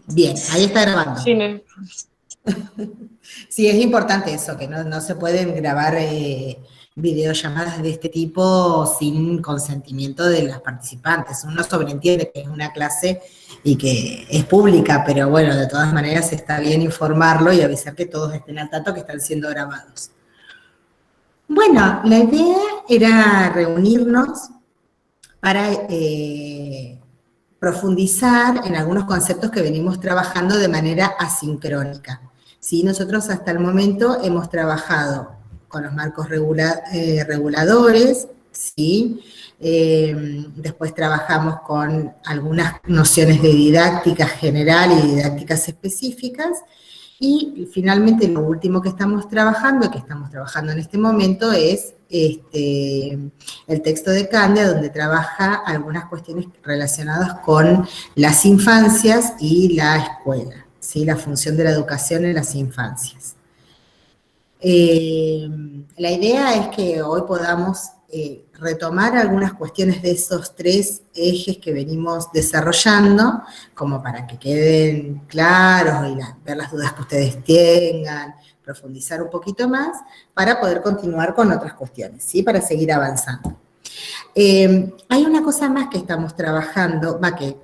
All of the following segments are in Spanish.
Bien, ahí está Sí, grabando. no. Sí, es importante eso, que no se pueden grabar videollamadas de este tipo sin consentimiento de las participantes. Uno sobreentiende que es una clase y que es pública, pero bueno, de todas maneras está bien informarlo y avisar que todos estén al tanto que están siendo grabados. Bueno, la idea era reunirnos para profundizar en algunos conceptos que venimos trabajando de manera asincrónica. ¿Sí? Nosotros hasta el momento hemos trabajado con los marcos reguladores, ¿sí? Después trabajamos con algunas nociones de didáctica general y didácticas específicas, y finalmente lo último que estamos trabajando en este momento, es el texto de Candia, donde trabaja algunas cuestiones relacionadas con las infancias y la escuela, ¿sí? La función de la educación en las infancias. Eh, la idea es que hoy podamos retomar algunas cuestiones de esos tres ejes que venimos desarrollando, como para que queden claros y ver las dudas que ustedes tengan, profundizar un poquito más, para poder continuar con otras cuestiones, ¿sí? Para seguir avanzando. Hay una cosa más que estamos trabajando, que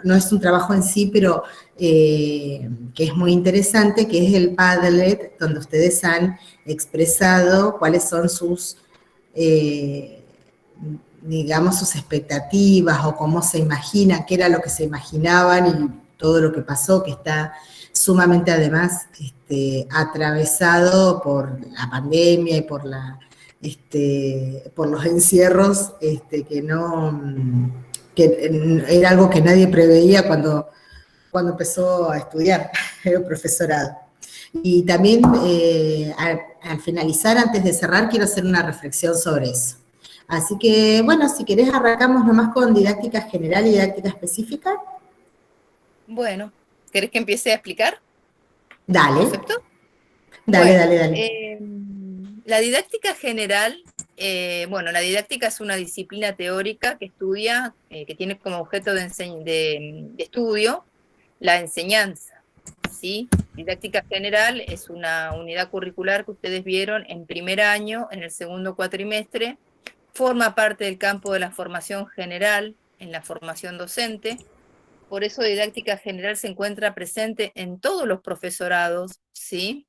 no es un trabajo en sí, pero que es muy interesante, que es el Padlet, donde ustedes han expresado cuáles son sus, eh, digamos, sus expectativas o cómo se imaginan, qué era lo que se imaginaban y todo lo que pasó, que está sumamente además atravesado por la pandemia y por los encierros, que era algo que nadie preveía cuando empezó a estudiar el profesorado. Y también al finalizar, antes de cerrar, quiero hacer una reflexión sobre eso. Así que, bueno, si querés arrancamos nomás con didáctica general y didáctica específica. Bueno, ¿querés que empiece a explicar el Dale, concepto? dale, Bueno, dale, dale. la didáctica general, bueno, la didáctica es una disciplina teórica que estudia, que tiene como objeto de estudio la enseñanza, ¿sí? Didáctica general es una unidad curricular que ustedes vieron en primer año, en el segundo cuatrimestre, forma parte del campo de la formación general, en la formación docente. Por eso didáctica general se encuentra presente en todos los profesorados, ¿sí?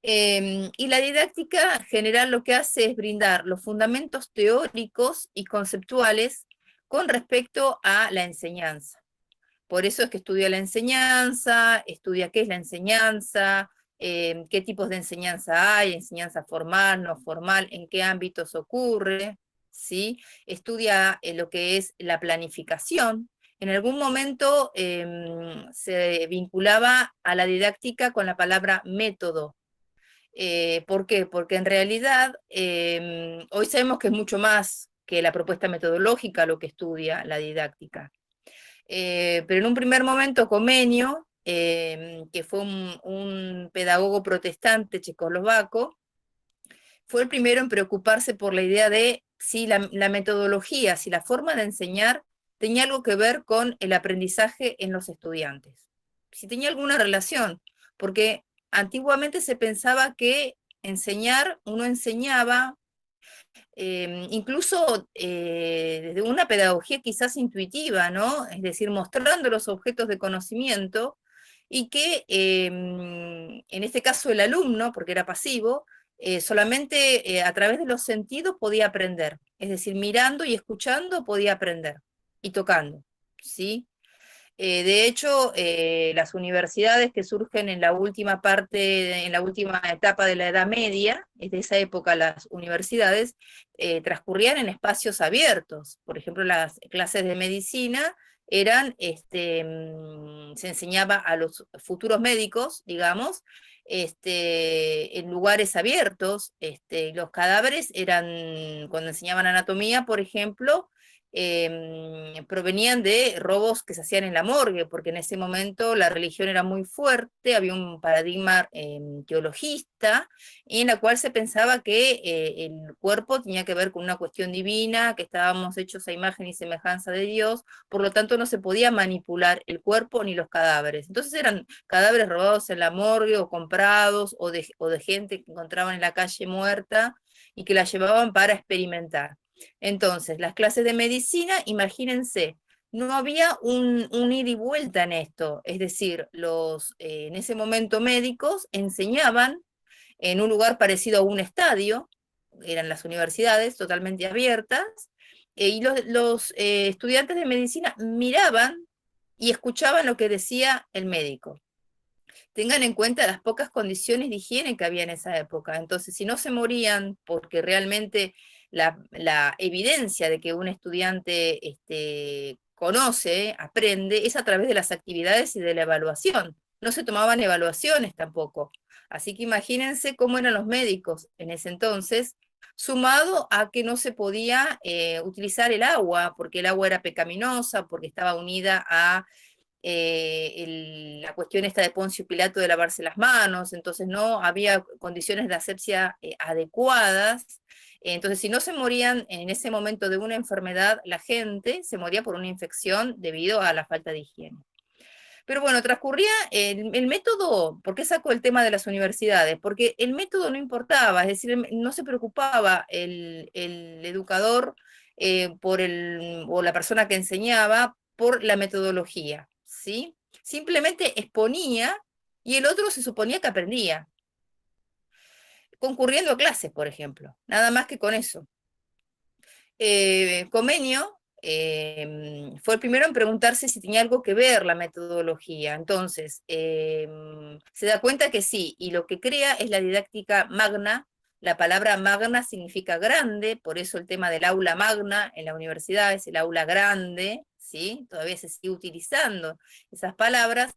Y la didáctica general lo que hace es brindar los fundamentos teóricos y conceptuales con respecto a la enseñanza. Por eso es que estudia la enseñanza, estudia qué es la enseñanza, qué tipos de enseñanza hay, enseñanza formal, no formal, en qué ámbitos ocurre, ¿sí? Estudia lo que es la planificación. En algún momento se vinculaba a la didáctica con la palabra método. ¿Por qué? Porque en realidad hoy sabemos que es mucho más que la propuesta metodológica lo que estudia la didáctica. Pero en un primer momento Comenio, que fue un pedagogo protestante checoslovaco, fue el primero en preocuparse por la idea de si la metodología, si la forma de enseñar tenía algo que ver con el aprendizaje en los estudiantes, si tenía alguna relación, porque antiguamente se pensaba que uno enseñaba incluso desde una pedagogía quizás intuitiva, ¿no? Es decir, mostrando los objetos de conocimiento y que en este caso el alumno, porque era pasivo, solamente a través de los sentidos podía aprender, es decir, mirando y escuchando podía aprender y tocando, ¿sí? De hecho, las universidades que surgen en la última parte, en la última etapa de la Edad Media, es de esa época las universidades, transcurrían en espacios abiertos. Por ejemplo, las clases de medicina se enseñaba a los futuros médicos, digamos, en lugares abiertos. Los cadáveres eran, cuando enseñaban anatomía, por ejemplo, provenían de robos que se hacían en la morgue, porque en ese momento la religión era muy fuerte, había un paradigma teologista, en la cual se pensaba que el cuerpo tenía que ver con una cuestión divina, que estábamos hechos a imagen y semejanza de Dios, por lo tanto no se podía manipular el cuerpo ni los cadáveres. Entonces eran cadáveres robados en la morgue o comprados o de gente que encontraban en la calle muerta y que la llevaban para experimentar. Entonces, las clases de medicina, imagínense, no había un ida y vuelta en esto, es decir, en ese momento médicos enseñaban en un lugar parecido a un estadio, eran las universidades totalmente abiertas, y los estudiantes de medicina miraban y escuchaban lo que decía el médico. Tengan en cuenta las pocas condiciones de higiene que había en esa época. Entonces, si no se morían porque realmente la evidencia de que un estudiante conoce, aprende, es a través de las actividades y de la evaluación. No se tomaban evaluaciones tampoco. Así que imagínense cómo eran los médicos en ese entonces, sumado a que no se podía utilizar el agua, porque el agua era pecaminosa, porque estaba unida a la cuestión esta de Poncio Pilato de lavarse las manos, entonces no había condiciones de asepsia adecuadas. Entonces, si no se morían en ese momento de una enfermedad, la gente se moría por una infección debido a la falta de higiene. Pero bueno, transcurría el método. ¿Por qué saco el tema de las universidades? Porque el método no importaba, es decir, no se preocupaba el educador o la persona que enseñaba por la metodología, ¿sí? Simplemente exponía y el otro se suponía que aprendía, concurriendo a clases, por ejemplo, nada más que con eso. Comenio fue el primero en preguntarse si tenía algo que ver la metodología. Entonces, se da cuenta que sí, y lo que crea es la didáctica magna. La palabra magna significa grande, por eso el tema del aula magna en la universidad es el aula grande, ¿sí? Todavía se sigue utilizando esas palabras.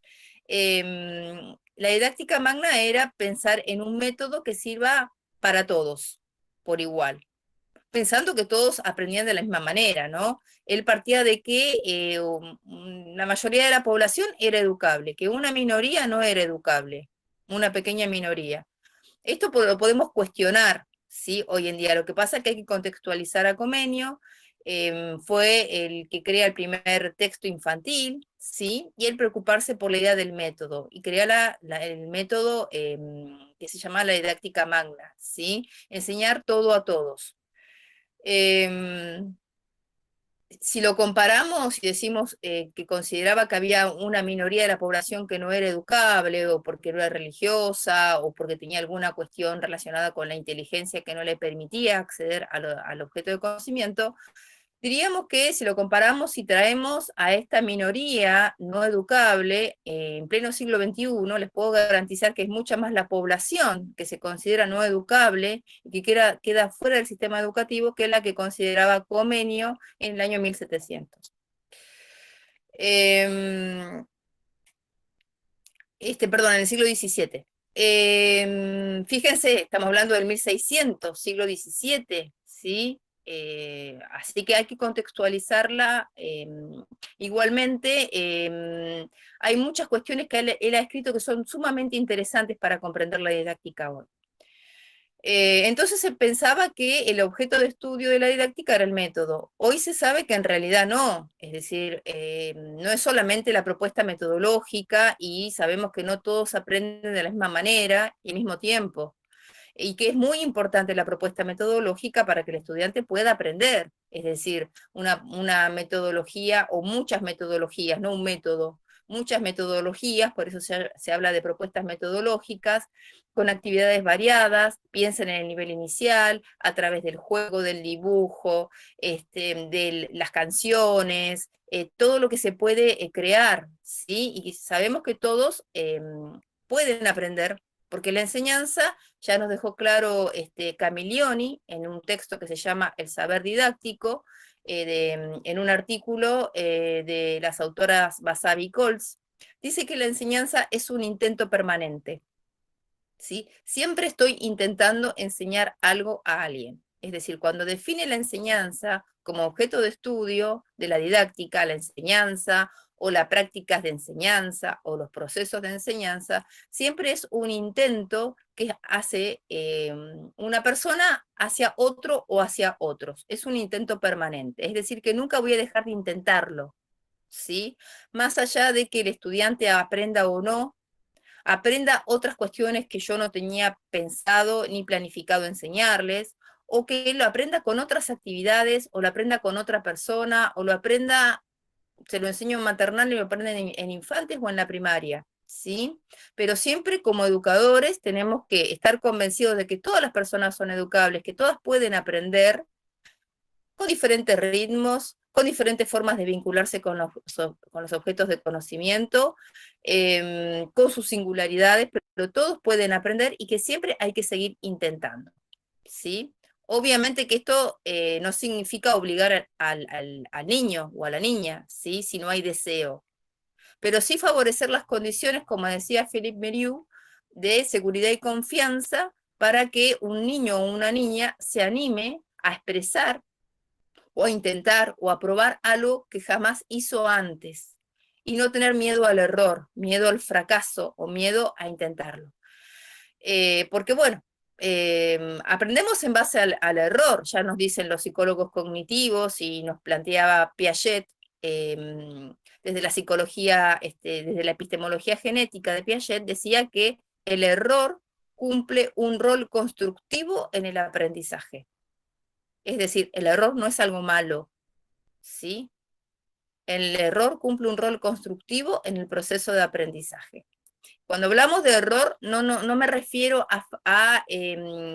La didáctica magna era pensar en un método que sirva para todos, por igual, pensando que todos aprendían de la misma manera, ¿no? Él partía de que la mayoría de la población era educable, que una minoría no era educable, una pequeña minoría. Esto lo podemos cuestionar, ¿sí? Hoy en día. Lo que pasa es que hay que contextualizar a Comenio. Fue el que crea el primer texto infantil, ¿sí? Y el preocuparse por la idea del método, y crea el método que se llama la didáctica magna, ¿sí? Enseñar todo a todos. Si lo comparamos y decimos que consideraba que había una minoría de la población que no era educable, o porque no era religiosa, o porque tenía alguna cuestión relacionada con la inteligencia que no le permitía acceder al objeto de conocimiento, diríamos que si lo comparamos y traemos a esta minoría no educable en pleno siglo XXI, les puedo garantizar que es mucha más la población que se considera no educable y que queda fuera del sistema educativo que la que consideraba Comenio en el año 1700. Perdón, en el siglo XVII. Fíjense, estamos hablando del 1600, siglo XVII, ¿sí? Así que hay que contextualizarla. Igualmente, hay muchas cuestiones que él ha escrito que son sumamente interesantes para comprender la didáctica hoy. Entonces se pensaba que el objeto de estudio de la didáctica era el método. Hoy se sabe que en realidad no, es decir, no es solamente la propuesta metodológica, y sabemos que no todos aprenden de la misma manera y al mismo tiempo, y que es muy importante la propuesta metodológica para que el estudiante pueda aprender, es decir, una metodología o muchas metodologías, no un método, muchas metodologías, por eso se habla de propuestas metodológicas, con actividades variadas. Piensen en el nivel inicial, a través del juego, del dibujo, de las canciones, todo lo que se puede crear, ¿sí? Y sabemos que todos pueden aprender, porque la enseñanza, ya nos dejó claro Camillioni en un texto que se llama El saber didáctico, en un artículo de las autoras Basavi y Colts, dice que la enseñanza es un intento permanente, ¿sí? Siempre estoy intentando enseñar algo a alguien. Es decir, cuando define la enseñanza como objeto de estudio de la didáctica, la enseñanza, o las prácticas de enseñanza, o los procesos de enseñanza, siempre es un intento que hace una persona hacia otro o hacia otros. Es un intento permanente, es decir, que nunca voy a dejar de intentarlo, ¿sí? Más allá de que el estudiante aprenda o no, aprenda otras cuestiones que yo no tenía pensado ni planificado enseñarles, o que lo aprenda con otras actividades, o lo aprenda con otra persona, o lo aprenda, se lo enseño en maternal y lo aprenden en infantes o en la primaria, ¿sí? Pero siempre como educadores tenemos que estar convencidos de que todas las personas son educables, que todas pueden aprender con diferentes ritmos, con diferentes formas de vincularse con los objetos de conocimiento, con sus singularidades, pero todos pueden aprender y que siempre hay que seguir intentando, ¿sí? Obviamente que esto no significa obligar al niño o a la niña, ¿sí? Si no hay deseo, pero sí favorecer las condiciones, como decía Philippe Merieux, de seguridad y confianza para que un niño o una niña se anime a expresar o a intentar o a probar algo que jamás hizo antes y no tener miedo al error, miedo al fracaso o miedo a intentarlo. Porque bueno, aprendemos en base al error, ya nos dicen los psicólogos cognitivos y nos planteaba Piaget, desde la psicología, desde la epistemología genética de Piaget, decía que el error cumple un rol constructivo en el aprendizaje. Es decir, el error no es algo malo, ¿sí? El error cumple un rol constructivo en el proceso de aprendizaje. Cuando hablamos de error, no me refiero a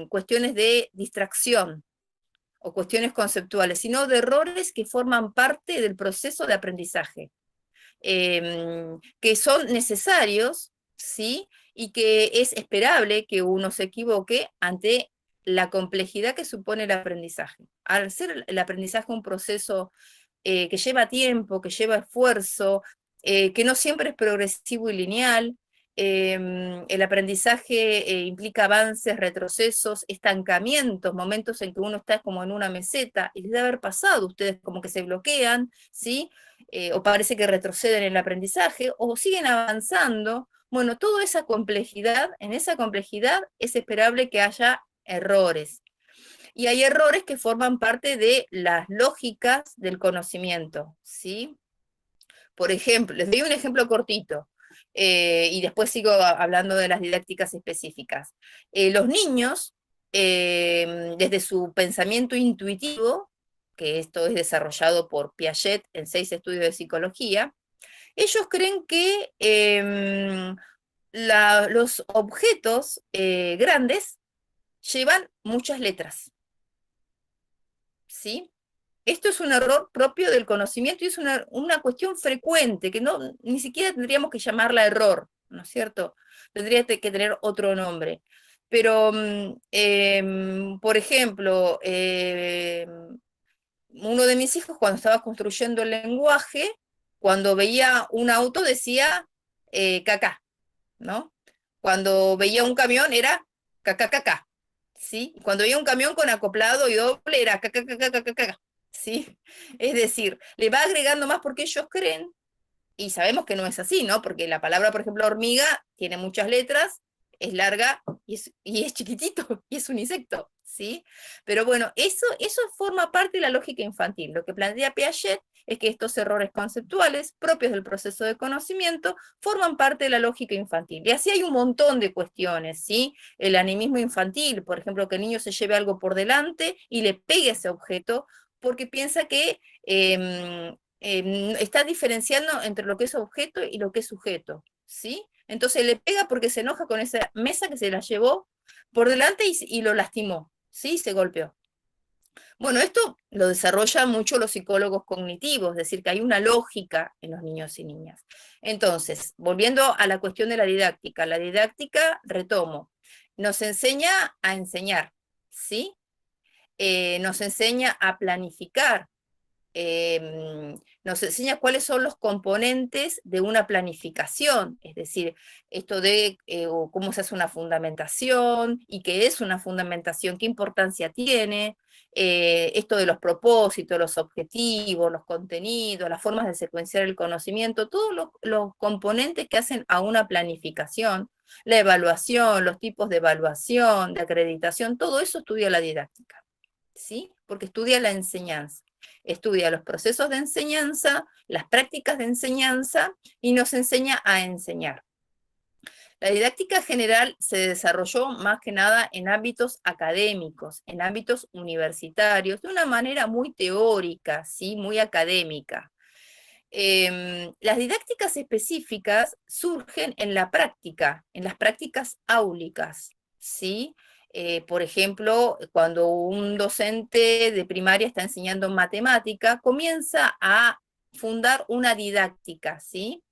cuestiones de distracción o cuestiones conceptuales, sino de errores que forman parte del proceso de aprendizaje, que son necesarios, ¿sí? Y que es esperable que uno se equivoque ante la complejidad que supone el aprendizaje. Al ser el aprendizaje un proceso que lleva tiempo, que lleva esfuerzo, que no siempre es progresivo y lineal. El aprendizaje implica avances, retrocesos, estancamientos, momentos en que uno está como en una meseta, y les debe haber pasado, ustedes como que se bloquean, ¿sí? O parece que retroceden en el aprendizaje, o siguen avanzando. Bueno, toda esa complejidad, en esa complejidad es esperable que haya errores, y hay errores que forman parte de las lógicas del conocimiento, ¿sí? Por ejemplo, les doy un ejemplo cortito, y después sigo hablando de las didácticas específicas. Los niños, desde su pensamiento intuitivo, que esto es desarrollado por Piaget en 6 estudios de psicología, ellos creen que los objetos grandes llevan muchas letras, ¿sí? Esto es un error propio del conocimiento y es una cuestión frecuente, que ni siquiera tendríamos que llamarla error, ¿no es cierto? Tendría que tener otro nombre. Pero, por ejemplo, uno de mis hijos cuando estaba construyendo el lenguaje, cuando veía un auto decía cacá, ¿no? Cuando veía un camión era cacá, cacá, ¿sí? Cuando veía un camión con acoplado y doble era cacá, cacá, cacá, cacá, ¿sí? Es decir, le va agregando más porque ellos creen, y sabemos que no es así, ¿no? Porque la palabra, por ejemplo, hormiga, tiene muchas letras, es larga y es chiquitito, y es un insecto, ¿sí? Pero bueno, eso forma parte de la lógica infantil. Lo que plantea Piaget es que estos errores conceptuales propios del proceso de conocimiento forman parte de la lógica infantil. Y así hay un montón de cuestiones, ¿sí? El animismo infantil, por ejemplo, que el niño se lleve algo por delante y le pegue ese objeto porque piensa que está diferenciando entre lo que es objeto y lo que es sujeto, ¿sí? Entonces le pega porque se enoja con esa mesa que se la llevó por delante y lo lastimó, ¿sí? Se golpeó. Bueno, esto lo desarrollan mucho los psicólogos cognitivos, es decir, que hay una lógica en los niños y niñas. Entonces, volviendo a la cuestión de la didáctica, retomo, nos enseña a enseñar, ¿sí? Nos enseña a planificar, nos enseña cuáles son los componentes de una planificación, es decir, esto de o cómo se hace una fundamentación, y qué es una fundamentación, qué importancia tiene, esto de los propósitos, los objetivos, los contenidos, las formas de secuenciar el conocimiento, todos los componentes que hacen a una planificación, la evaluación, los tipos de evaluación, de acreditación, todo eso estudia la didáctica, ¿sí? Porque estudia la enseñanza. Estudia los procesos de enseñanza, las prácticas de enseñanza y nos enseña a enseñar. La didáctica general se desarrolló más que nada en ámbitos académicos, en ámbitos universitarios, de una manera muy teórica, ¿sí? Muy académica. Las didácticas específicas surgen en la práctica, en las prácticas áulicas, ¿sí? Por ejemplo, cuando un docente de primaria está enseñando matemática, comienza a fundar una didáctica, ¿sí?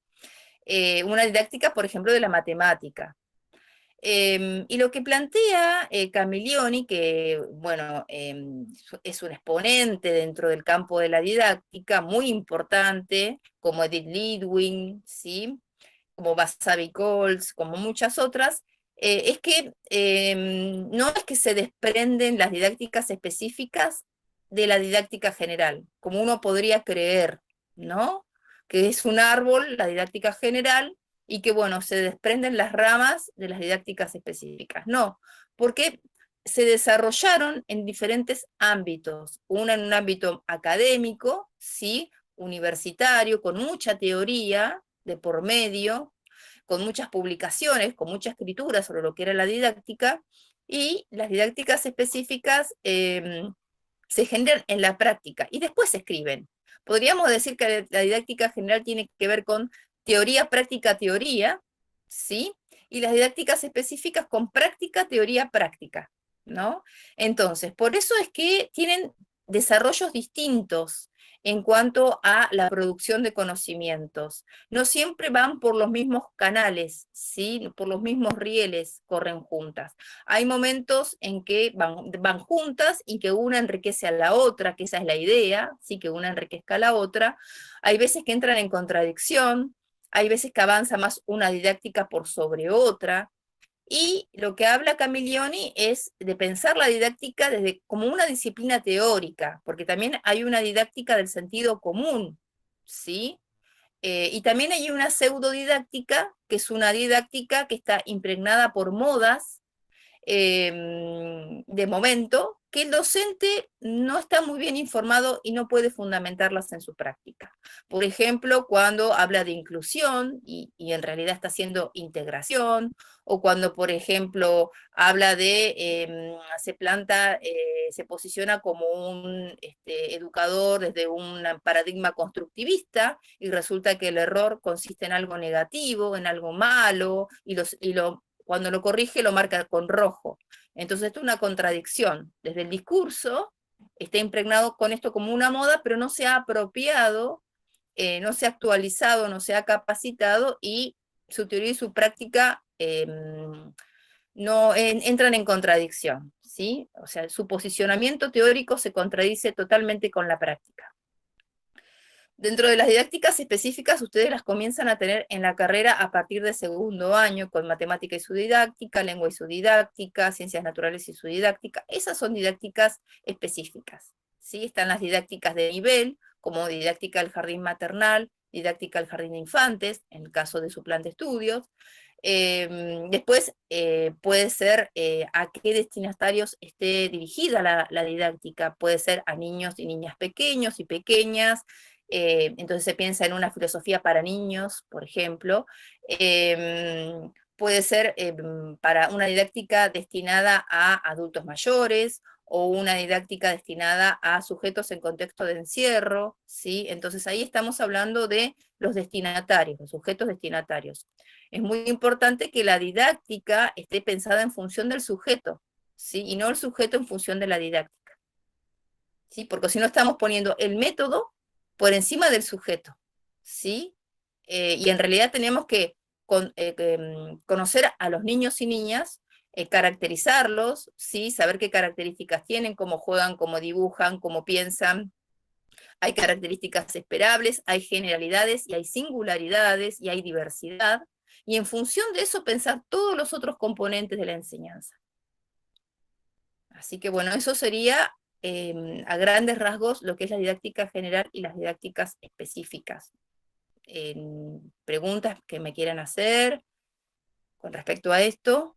Una didáctica, por ejemplo, de la matemática. Y lo que plantea Camillioni, que bueno, es un exponente dentro del campo de la didáctica, muy importante, como Edith Lidwin, ¿sí? Como Basavi Coles, como muchas otras, es que no es que se desprenden las didácticas específicas de la didáctica general, como uno podría creer, ¿no? Que es un árbol, la didáctica general, y que, bueno, se desprenden las ramas de las didácticas específicas. No, porque se desarrollaron en diferentes ámbitos, una en un ámbito académico, ¿sí? Universitario, con mucha teoría de por medio, con muchas publicaciones, con mucha escritura sobre lo que era la didáctica, y las didácticas específicas se generan en la práctica y después se escriben. Podríamos decir que la didáctica general tiene que ver con teoría, práctica, teoría, ¿sí? Y las didácticas específicas con práctica, teoría, práctica, ¿no? Entonces, por eso es que tienen desarrollos distintos en cuanto a la producción de conocimientos. No siempre van por los mismos canales, ¿sí? Por los mismos rieles corren juntas. Hay momentos en que van juntas y que una enriquece a la otra, que esa es la idea, ¿sí? Que una enriquezca a la otra. Hay veces que entran en contradicción, hay veces que avanza más una didáctica por sobre otra, y lo que habla Camillioni es de pensar la didáctica desde, como una disciplina teórica, porque también hay una didáctica del sentido común, ¿sí? Y también hay una pseudodidáctica, que es una didáctica que está impregnada por modas de momento, que el docente no está muy bien informado y no puede fundamentarlas en su práctica. Por ejemplo, cuando habla de inclusión y en realidad está haciendo integración, o cuando, por ejemplo, habla de, se posiciona como un educador desde un paradigma constructivista, y resulta que el error consiste en algo negativo, en algo malo, cuando lo corrige lo marca con rojo. Entonces esto es una contradicción. Desde el discurso está impregnado con esto como una moda, pero no se ha apropiado, no se ha actualizado, no se ha capacitado, y su teoría y su práctica no entran en contradicción, ¿sí? O sea, su posicionamiento teórico se contradice totalmente con la práctica. Dentro de las didácticas específicas, ustedes las comienzan a tener en la carrera a partir de segundo año, con matemática y su didáctica, lengua y su didáctica, ciencias naturales y su didáctica. Esas son didácticas específicas, ¿sí? Están las didácticas de nivel, como didáctica del jardín maternal, didáctica del jardín de infantes, en el caso de su plan de estudios. Después puede ser a qué destinatarios esté dirigida la didáctica, puede ser a niños y niñas pequeños y pequeñas, entonces se piensa en una filosofía para niños, por ejemplo. Puede ser para una didáctica destinada a adultos mayores, o una didáctica destinada a sujetos en contexto de encierro, ¿sí? Entonces ahí estamos hablando de los destinatarios, los sujetos destinatarios. Es muy importante que la didáctica esté pensada en función del sujeto, ¿sí? Y no el sujeto en función de la didáctica, ¿sí? Porque si no estamos poniendo el método por encima del sujeto, ¿sí? Y en realidad tenemos que conocer a los niños y niñas, caracterizarlos, ¿sí? Saber qué características tienen, cómo juegan, cómo dibujan, cómo piensan, hay características esperables, hay generalidades y hay singularidades y hay diversidad, y en función de eso pensar todos los otros componentes de la enseñanza. Así que bueno, eso sería a grandes rasgos lo que es la didáctica general y las didácticas específicas. Preguntas que me quieran hacer con respecto a esto.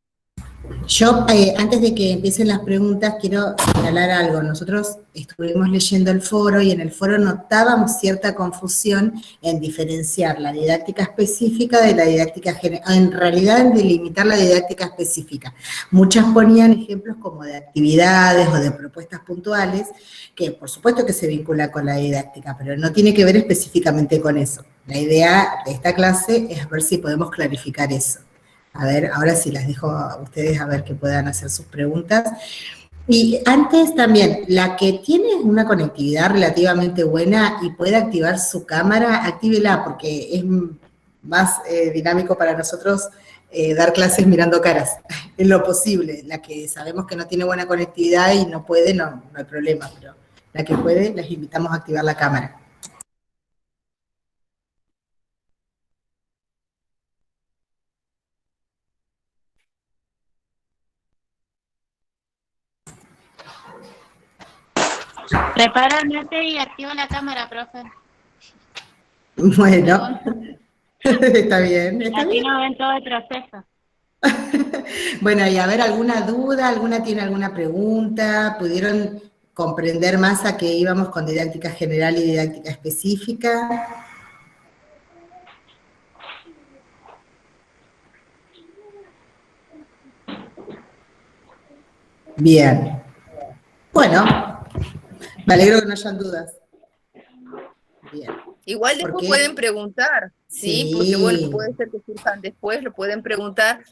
Yo, antes de que empiecen las preguntas, quiero señalar algo. Nosotros estuvimos leyendo el foro y en el foro notábamos cierta confusión en diferenciar la didáctica específica de la didáctica general, en realidad en delimitar la didáctica específica. Muchas ponían ejemplos como de actividades o de propuestas puntuales, que por supuesto que se vincula con la didáctica, pero no tiene que ver específicamente con eso. La idea de esta clase es ver si podemos clarificar eso. A ver, ahora sí las dejo a ustedes a ver que puedan hacer sus preguntas. Y antes también, la que tiene una conectividad relativamente buena y puede activar su cámara, actívela porque es más dinámico para nosotros dar clases mirando caras, en lo posible. La que sabemos que no tiene buena conectividad y no puede, no hay problema, pero la que puede, les invitamos a activar la cámara. Prepara el mate y activa la cámara, profe. Bueno, está bien, está Así bien. no ven todo el proceso. Bueno, y a ver, ¿alguna duda? ¿Alguna tiene alguna pregunta? ¿Pudieron comprender más a qué íbamos con didáctica general y didáctica específica? Bien. Bueno, me alegro que no hayan dudas. Bien. Igual después pueden preguntar, ¿sí? Porque bueno, puede ser que surjan después, lo pueden preguntar.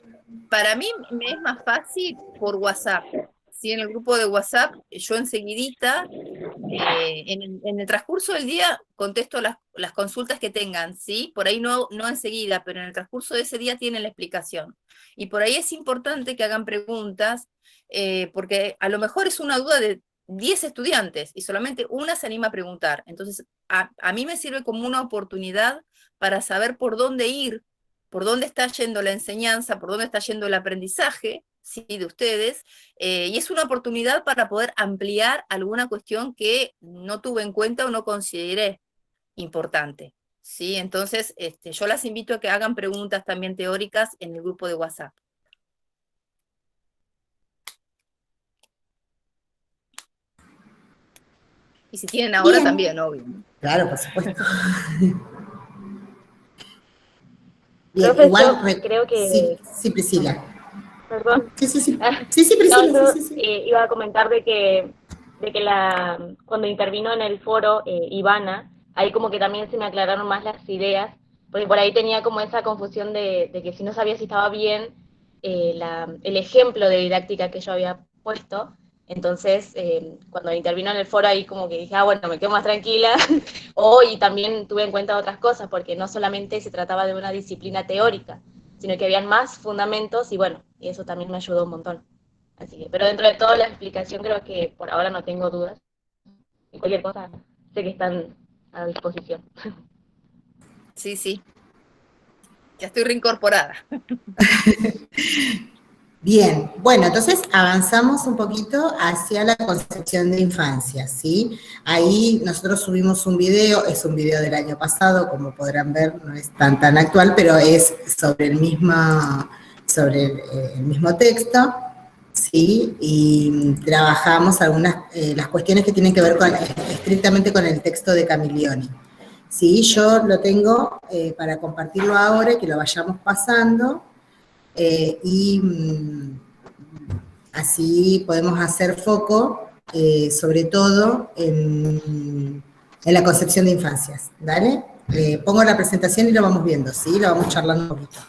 Para mí me es más fácil por WhatsApp. ¿Sí? En el grupo de WhatsApp, yo enseguidita, en el transcurso del día, contesto las consultas que tengan, ¿sí? Por ahí no enseguida, pero en el transcurso de ese día tienen la explicación. Y por ahí es importante que hagan preguntas, porque a lo mejor es una duda de 10 estudiantes y solamente una se anima a preguntar. Entonces, a mí me sirve como una oportunidad para saber por dónde ir, por dónde está yendo la enseñanza, por dónde está yendo el aprendizaje, ¿sí? De ustedes, y es una oportunidad para poder ampliar alguna cuestión que no tuve en cuenta o no consideré importante, ¿sí? Entonces, yo las invito a que hagan preguntas también teóricas en el grupo de WhatsApp. Y si tienen ahora también, obvio. Claro, por supuesto. Bien, profe, igual creo que... Sí, Priscila. Perdón. Sí, Priscila. No, iba a comentar de que cuando intervino en el foro Ivana, ahí como que también se me aclararon más las ideas, porque por ahí tenía como esa confusión de que si no sabía si estaba bien el ejemplo de didáctica que yo había puesto. Entonces, cuando intervino en el foro ahí como que dije, bueno, me quedo más tranquila. Y también tuve en cuenta otras cosas, porque no solamente se trataba de una disciplina teórica, sino que habían más fundamentos y bueno, y eso también me ayudó un montón. Así que, pero dentro de toda la explicación creo que por ahora no tengo dudas. Y cualquier cosa sé que están a disposición. Sí. Ya estoy reincorporada. Bien, bueno, entonces avanzamos un poquito hacia la concepción de infancia, ¿sí? Ahí nosotros subimos un video, es un video del año pasado, como podrán ver, no es tan actual, pero es sobre el mismo texto, ¿sí? Y trabajamos algunas, las cuestiones que tienen que ver estrictamente con el texto de Camiglioni. Sí, yo lo tengo para compartirlo ahora y que lo vayamos pasando. Así podemos hacer foco, sobre todo en la concepción de infancias, ¿vale? Pongo la presentación y lo vamos viendo, ¿sí? Lo vamos charlando un poquito.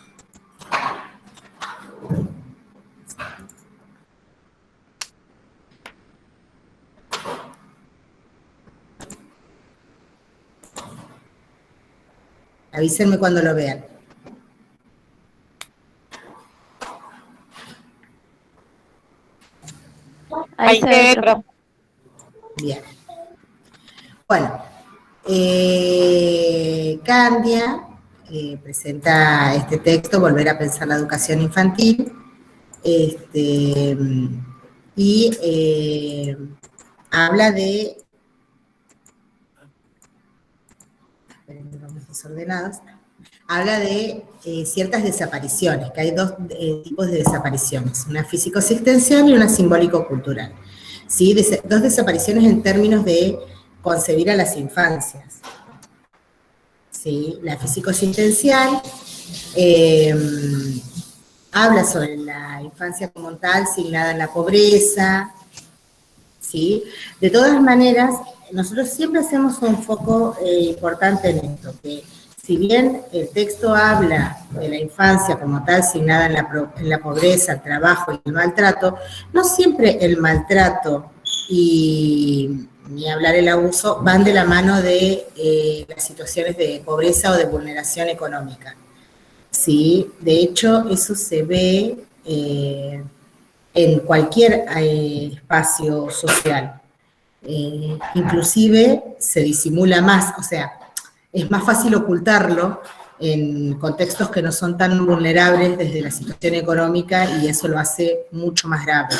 Avísenme cuando lo vean. Ahí se ve, profe. Bien. Bueno, Candia presenta este texto, Volver a pensar la educación infantil, y habla de, esperen que vamos desordenados, habla de ciertas desapariciones, que hay dos tipos de desapariciones, una físico-existencial y una simbólico-cultural. ¿Sí? Dos desapariciones en términos de concebir a las infancias. ¿Sí? La físico-existencial habla sobre la infancia como tal, signada en la pobreza, ¿sí? De todas maneras, nosotros siempre hacemos un foco importante en esto, que si bien el texto habla de la infancia como tal, signada en la pobreza, el trabajo y el maltrato, no siempre el maltrato y ni hablar el abuso van de la mano de las situaciones de pobreza o de vulneración económica. Sí, de hecho, eso se ve en cualquier espacio social. Inclusive se disimula más, o sea, es más fácil ocultarlo en contextos que no son tan vulnerables desde la situación económica y eso lo hace mucho más grave.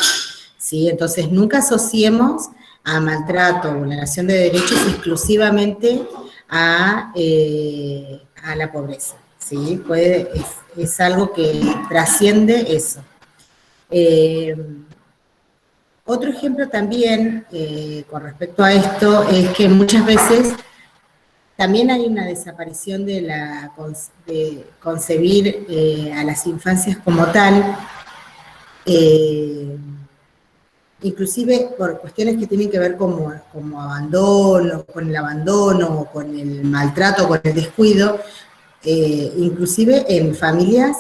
¿Sí? Entonces, nunca asociemos a maltrato o vulneración de derechos exclusivamente a la pobreza. ¿Sí? Es algo que trasciende eso. Otro ejemplo también con respecto a esto es que muchas veces también hay una desaparición de concebir a las infancias como tal, inclusive por cuestiones que tienen que ver como abandono, con el abandono, o con el maltrato, con el descuido, inclusive en familias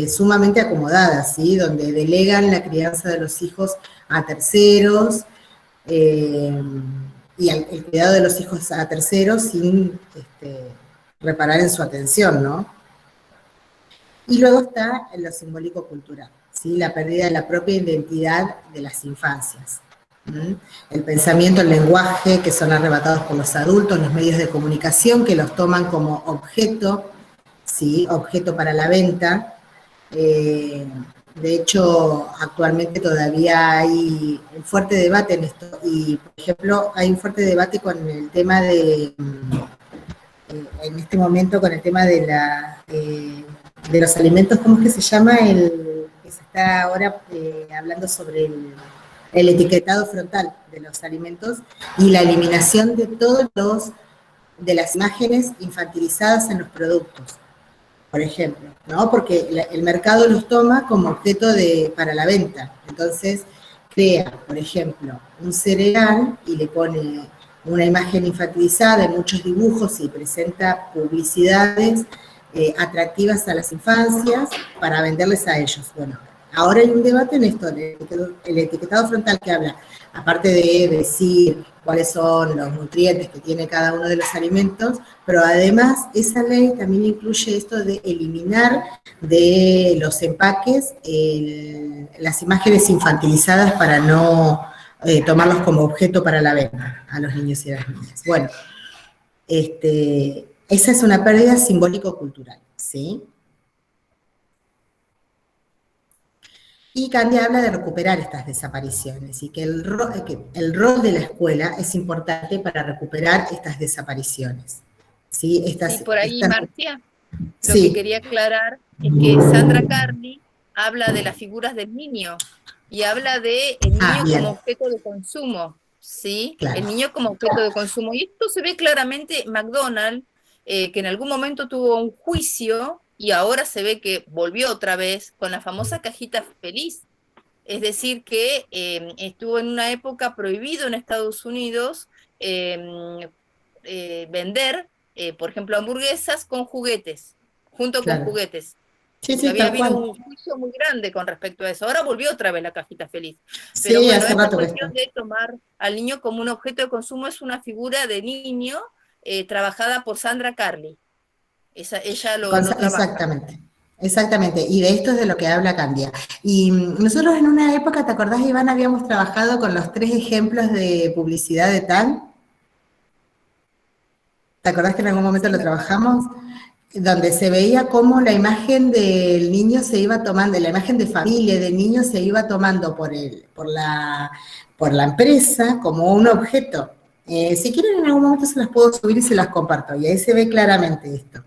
sumamente acomodadas, ¿sí? Donde delegan la crianza de los hijos a terceros, y el cuidado de los hijos a terceros sin reparar en su atención, ¿no? Y luego está en lo simbólico cultural, ¿sí? La pérdida de la propia identidad de las infancias. El pensamiento, el lenguaje, que son arrebatados por los adultos, los medios de comunicación, que los toman como objeto, ¿sí? Objeto para la venta. De hecho, actualmente todavía hay un fuerte debate en esto, y por ejemplo, hay un fuerte debate con el tema de, en este momento, con el tema de los alimentos, ¿cómo es que se llama? Que se está ahora hablando sobre el etiquetado frontal de los alimentos y la eliminación de las imágenes infantilizadas en los productos, por ejemplo, ¿no? Porque el mercado los toma como objeto para la venta. Entonces, crea, por ejemplo, un cereal y le pone una imagen infantilizada, muchos dibujos y presenta publicidades atractivas a las infancias para venderles a ellos. Bueno, ahora hay un debate en esto, el etiquetado frontal que habla, aparte de decir cuáles son los nutrientes que tiene cada uno de los alimentos, pero además esa ley también incluye esto de eliminar de los empaques las imágenes infantilizadas para no tomarlos como objeto para la venta a los niños y a las niñas. Bueno, esa es una pérdida simbólico-cultural, ¿sí? Y Candia habla de recuperar estas desapariciones y que el rol de la escuela es importante para recuperar estas desapariciones. Sí, por ahí, Marcia, lo sí. que quería aclarar es que Sandra Carney habla de las figuras del niño y habla de el niño como objeto de consumo, ¿sí? Claro. El niño como objeto de consumo. Y esto se ve claramente en McDonald's, que en algún momento tuvo un juicio y ahora se ve que volvió otra vez con la famosa cajita feliz. Es decir, que estuvo en una época prohibido en Estados Unidos vender, por ejemplo, hamburguesas con juguetes, junto con juguetes. Sí, había habido un juicio muy grande con respecto a eso. Ahora volvió otra vez la cajita feliz. Pero bueno, esta cuestión de tomar al niño como un objeto de consumo es una figura de niño trabajada por Sandra Carney. Ella lo trabaja. Exactamente. Exactamente, y de esto es de lo que habla Candia. Y nosotros en una época, ¿te acordás, Iván? Habíamos trabajado con los 3 ejemplos de publicidad de TAN. ¿Te acordás que en algún momento lo trabajamos? Donde se veía cómo la imagen del niño se iba tomando, la imagen de familia del niño se iba tomando por la empresa como un objeto. Si quieren en algún momento se las puedo subir y se las comparto, y ahí se ve claramente esto.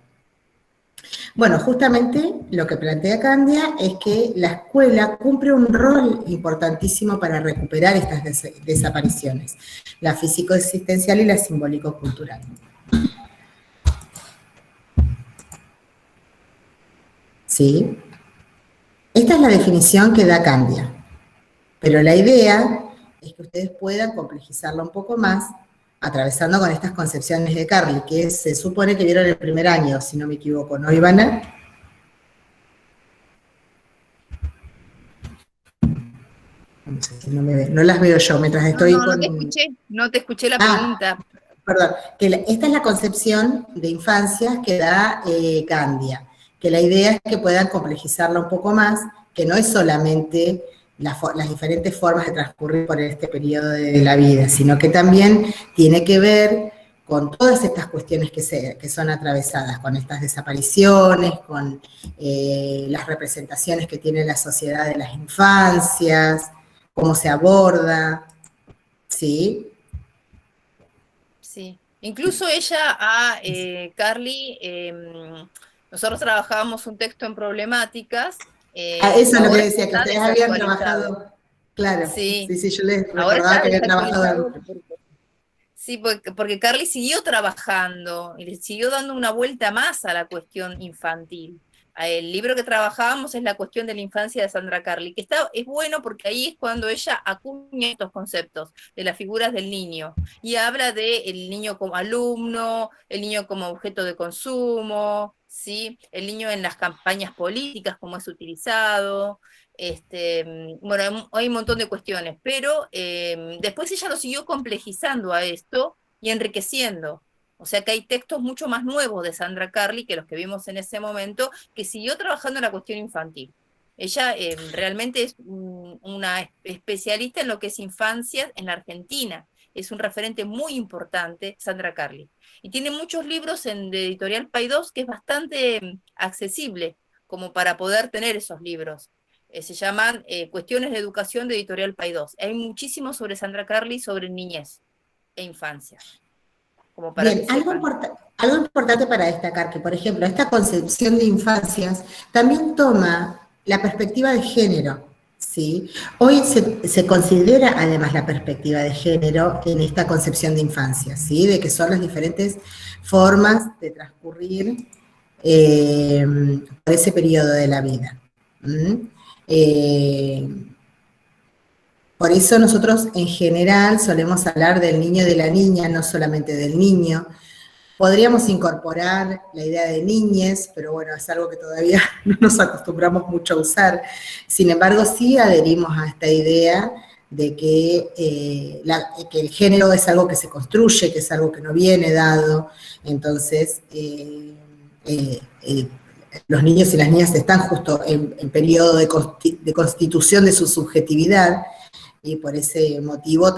Bueno, justamente lo que plantea Candia es que la escuela cumple un rol importantísimo para recuperar estas desapariciones, la físico-existencial y la simbólico-cultural. ¿Sí? Esta es la definición que da Candia, pero la idea es que ustedes puedan complejizarla un poco más, atravesando con estas concepciones de Carly, que se supone que vieron el primer año, si no me equivoco, ¿no, Ivana? No sé si no me ve, no las veo yo mientras estoy con... No te escuché la pregunta. Perdón, esta es la concepción de infancias que da Candia, que la idea es que puedan complejizarla un poco más, que no es solamente las diferentes formas de transcurrir por este periodo de la vida, sino que también tiene que ver con todas estas cuestiones que son atravesadas, con estas desapariciones, con las representaciones que tiene la sociedad de las infancias, cómo se aborda, ¿sí? Sí, incluso ella Carly, nosotros trabajábamos un texto en problemáticas. Eso es lo que decía, que está ustedes habían desactualizado. trabajado, claro, Sí, sí, yo les ahora recordaba está que habían desactualizado. trabajado. Sí, porque Carly siguió trabajando y le siguió dando una vuelta más a la cuestión infantil. El libro que trabajábamos es La cuestión de la infancia de Sandra Carly, que es bueno porque ahí es cuando ella acuña estos conceptos de las figuras del niño y habla de el niño como alumno, el niño como objeto de consumo, ¿sí? El niño en las campañas políticas, cómo es utilizado. Bueno, hay un montón de cuestiones, pero después ella lo siguió complejizando a esto y enriqueciendo. O sea que hay textos mucho más nuevos de Sandra Carly que los que vimos en ese momento, que siguió trabajando en la cuestión infantil. Ella realmente es una especialista en lo que es infancia en la Argentina. Es un referente muy importante, Sandra Carly. Y tiene muchos libros de Editorial Paidós que es bastante accesible como para poder tener esos libros. Se llaman Cuestiones de Educación de Editorial Paidós. Hay muchísimo sobre Sandra Carly, sobre niñez e infancia. Como para Bien, que sepan. algo importante para destacar, que por ejemplo, esta concepción de infancias también toma la perspectiva de género, ¿sí? Hoy se considera además la perspectiva de género en esta concepción de infancia, ¿sí? De que son las diferentes formas de transcurrir por ese periodo de la vida. Por eso nosotros en general solemos hablar del niño y de la niña, no solamente del niño. Podríamos incorporar la idea de niñez, pero bueno, es algo que todavía no nos acostumbramos mucho a usar. Sin embargo, sí adherimos a esta idea de que el género es algo que se construye, que es algo que no viene dado. Entonces, los niños y las niñas están justo en periodo de constitución de su subjetividad, y por ese motivo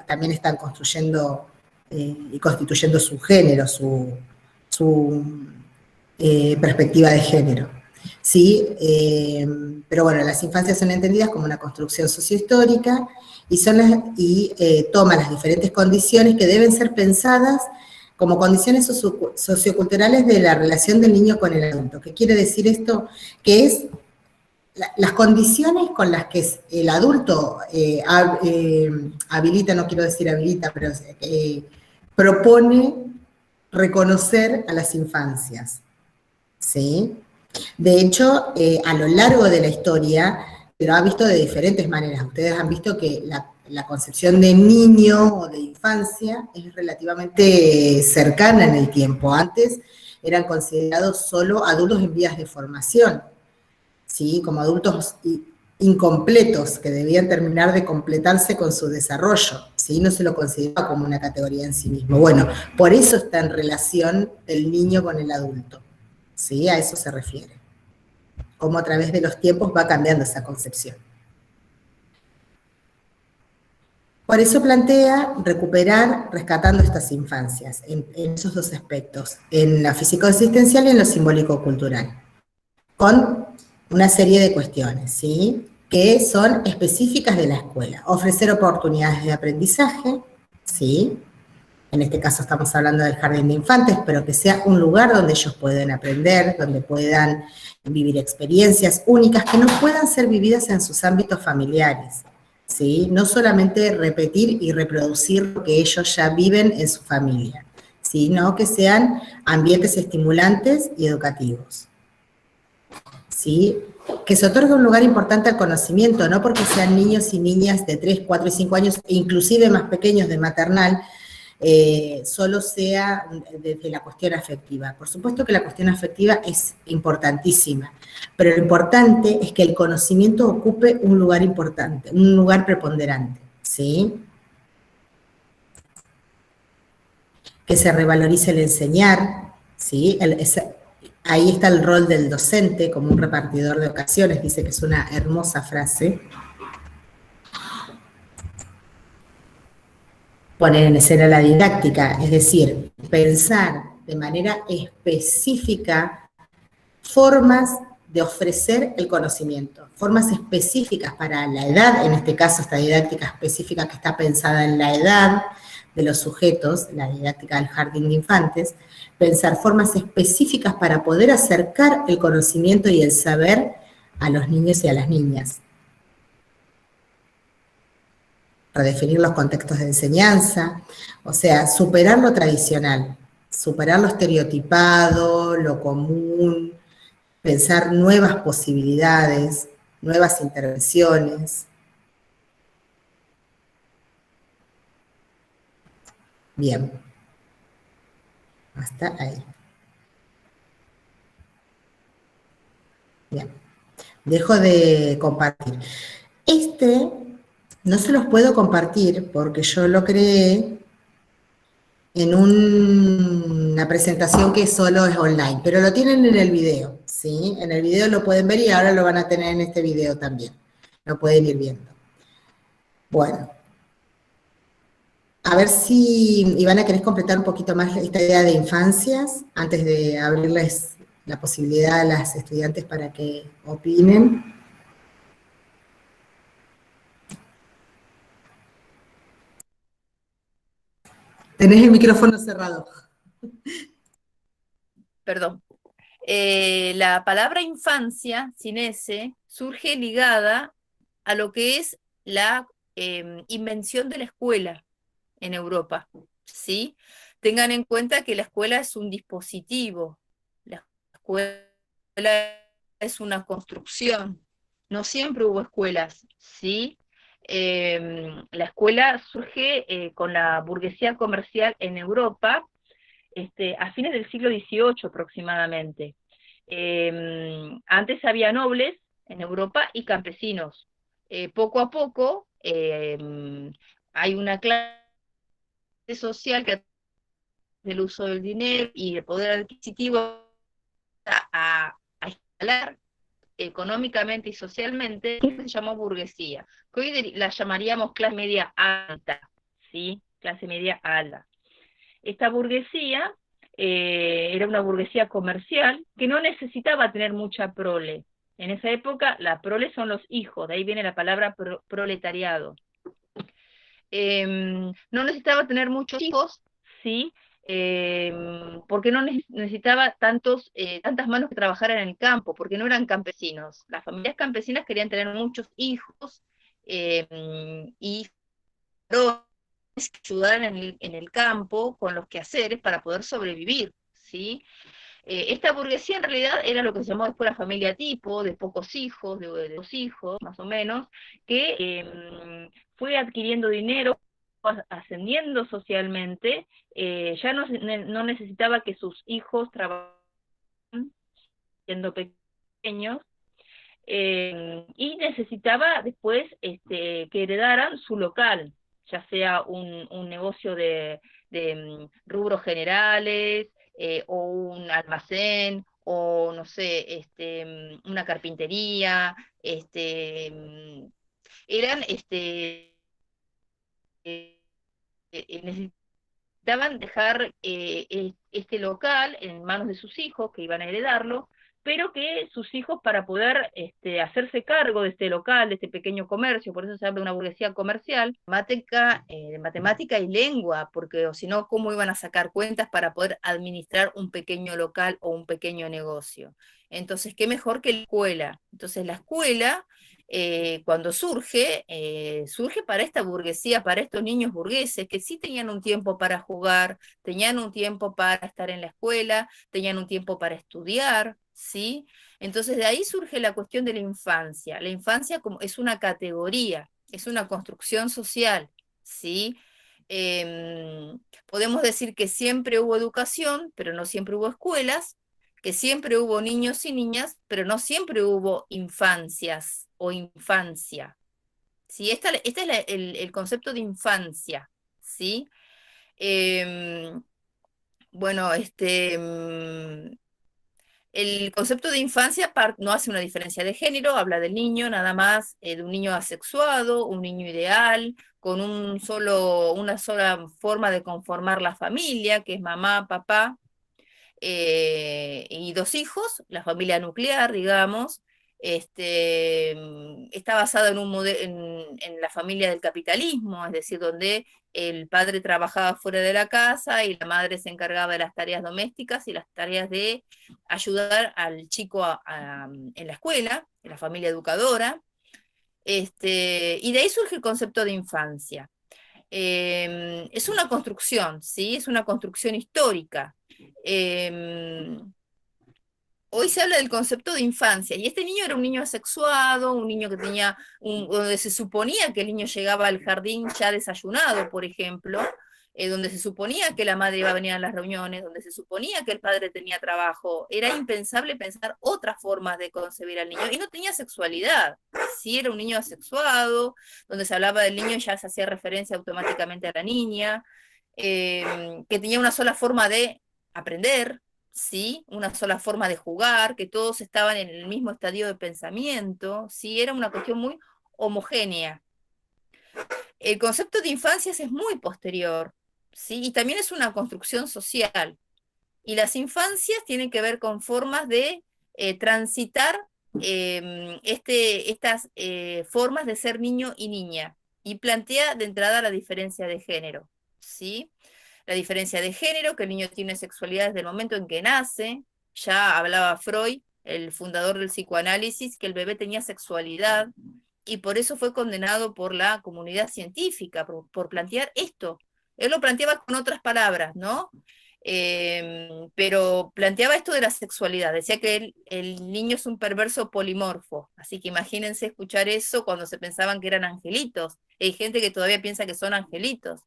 también están construyendo y constituyendo su género, su perspectiva de género. ¿Sí? Pero bueno, las infancias son entendidas como una construcción sociohistórica y toma las diferentes condiciones que deben ser pensadas como condiciones socioculturales de la relación del niño con el adulto. ¿Qué quiere decir esto? Que es las condiciones con las que el adulto habilita, no quiero decir habilita, pero propone reconocer a las infancias, ¿sí? De hecho, a lo largo de la historia, lo ha visto de diferentes maneras. Ustedes han visto que la concepción de niño o de infancia es relativamente cercana en el tiempo. Antes eran considerados solo adultos en vías de formación, ¿sí? Como adultos incompletos que debían terminar de completarse con su desarrollo, ¿sí? No se lo consideraba como una categoría en sí mismo. Bueno, por eso está en relación el niño con el adulto, ¿sí? A eso se refiere. Cómo a través de los tiempos va cambiando esa concepción. Por eso plantea recuperar, rescatando estas infancias, en esos dos aspectos, en la físico-existencial y en lo simbólico-cultural, con una serie de cuestiones, ¿sí? Que son específicas de la escuela. Ofrecer oportunidades de aprendizaje, ¿sí? En este caso estamos hablando del jardín de infantes, pero que sea un lugar donde ellos puedan aprender, donde puedan vivir experiencias únicas que no puedan ser vividas en sus ámbitos familiares, ¿sí? No solamente repetir y reproducir lo que ellos ya viven en su familia, sino que sean ambientes estimulantes y educativos, ¿sí? Que se otorgue un lugar importante al conocimiento, no porque sean niños y niñas de 3, 4 y 5 años, e inclusive más pequeños de maternal, solo sea desde la cuestión afectiva. Por supuesto que la cuestión afectiva es importantísima, pero lo importante es que el conocimiento ocupe un lugar importante, un lugar preponderante, ¿sí? Que se revalorice el enseñar, ¿sí? Ahí está el rol del docente como un repartidor de ocasiones, dice que es una hermosa frase. Poner en escena la didáctica, es decir, pensar de manera específica formas de ofrecer el conocimiento, formas específicas para la edad, en este caso esta didáctica específica que está pensada en la edad de los sujetos, la didáctica del jardín de infantes, pensar formas específicas para poder acercar el conocimiento y el saber a los niños y a las niñas. Redefinir los contextos de enseñanza, o sea, superar lo tradicional, superar lo estereotipado, lo común, pensar nuevas posibilidades, nuevas intervenciones. Bien, hasta ahí. Bien, dejo de compartir. No se los puedo compartir porque yo lo creé en una presentación que solo es online, pero lo tienen en el video, ¿sí? En el video lo pueden ver y ahora lo van a tener en este video también. Lo pueden ir viendo. Bueno, a ver si, Ivana, ¿querés completar un poquito más esta idea de infancias antes de abrirles la posibilidad a las estudiantes para que opinen? Tenés el micrófono cerrado. Perdón. La palabra infancia, sin S, surge ligada a lo que es la invención de la escuela en Europa, ¿sí? Tengan en cuenta que la escuela es un dispositivo, la escuela es una construcción, no siempre hubo escuelas, ¿sí? La escuela surge con la burguesía comercial en Europa, a fines del siglo XVIII aproximadamente. Antes había nobles en Europa y campesinos. Poco a poco hay una clase social que del uso del dinero y el poder adquisitivo a instalar económicamente y socialmente, que se llamó burguesía, que hoy la llamaríamos clase media alta, ¿sí? Clase media alta. Esta burguesía era una burguesía comercial que no necesitaba tener mucha prole. En esa época la prole son los hijos, de ahí viene la palabra proletariado. No necesitaba tener muchos hijos, ¿sí? Porque no necesitaba tantas manos que trabajaran en el campo, porque no eran campesinos. Las familias campesinas querían tener muchos hijos y que ayudaran en el campo con los quehaceres para poder sobrevivir, ¿sí? Esta burguesía en realidad era lo que se llamó después la familia tipo, de pocos hijos, de 2 hijos, más o menos, que fue adquiriendo dinero, ascendiendo socialmente, ya no necesitaba que sus hijos trabajaran siendo pequeños, y necesitaba después que heredaran su local, ya sea un negocio de rubros generales, o un almacén, o no sé, una carpintería, eran necesitaban dejar este local en manos de sus hijos, que iban a heredarlo, pero que sus hijos, para poder hacerse cargo de este local, de este pequeño comercio, por eso se habla de una burguesía comercial, de matemática y lengua, porque o si no, ¿cómo iban a sacar cuentas para poder administrar un pequeño local o un pequeño negocio? Entonces, ¿qué mejor que la escuela? Entonces, la escuela, cuando surge para esta burguesía, para estos niños burgueses, que sí tenían un tiempo para jugar, tenían un tiempo para estar en la escuela, tenían un tiempo para estudiar, ¿sí? Entonces de ahí surge la cuestión de la infancia. La infancia como es una categoría, es una construcción social, ¿sí? Podemos decir que siempre hubo educación, pero no siempre hubo escuelas, que siempre hubo niños y niñas, pero no siempre hubo infancias o infancia, ¿sí? Este es el concepto de infancia, ¿sí? Bueno, el concepto de infancia no hace una diferencia de género, habla del niño nada más, de un niño asexuado, un niño ideal, con una sola forma de conformar la familia, que es mamá, papá, y dos hijos, la familia nuclear, digamos. Está basado en la familia del capitalismo, es decir, donde el padre trabajaba fuera de la casa y la madre se encargaba de las tareas domésticas y las tareas de ayudar al chico en la escuela, en la familia educadora. Y de ahí surge el concepto de infancia. Es una construcción, ¿sí? Es una construcción histórica. Eh, Hoy se habla del concepto de infancia, y este niño era un niño asexuado, un niño que donde se suponía que el niño llegaba al jardín ya desayunado, por ejemplo, donde se suponía que la madre iba a venir a las reuniones, donde se suponía que el padre tenía trabajo. Era impensable pensar otras formas de concebir al niño, y no tenía sexualidad. Sí era un niño asexuado, donde se hablaba del niño y ya se hacía referencia automáticamente a la niña, que tenía una sola forma de aprender, ¿sí? Una sola forma de jugar, que todos estaban en el mismo estadio de pensamiento, ¿sí? Era una cuestión muy homogénea. El concepto de infancias es muy posterior, ¿sí? Y también es una construcción social. Y las infancias tienen que ver con formas de transitar estas formas de ser niño y niña. Y plantea de entrada la diferencia de género, ¿sí? La diferencia de género, que el niño tiene sexualidad desde el momento en que nace. Ya hablaba Freud, el fundador del psicoanálisis, que el bebé tenía sexualidad, y por eso fue condenado por la comunidad científica, por plantear esto. Él lo planteaba con otras palabras, ¿no? Pero planteaba esto de la sexualidad, decía que el niño es un perverso polimorfo, así que imagínense escuchar eso cuando se pensaban que eran angelitos. Hay gente que todavía piensa que son angelitos.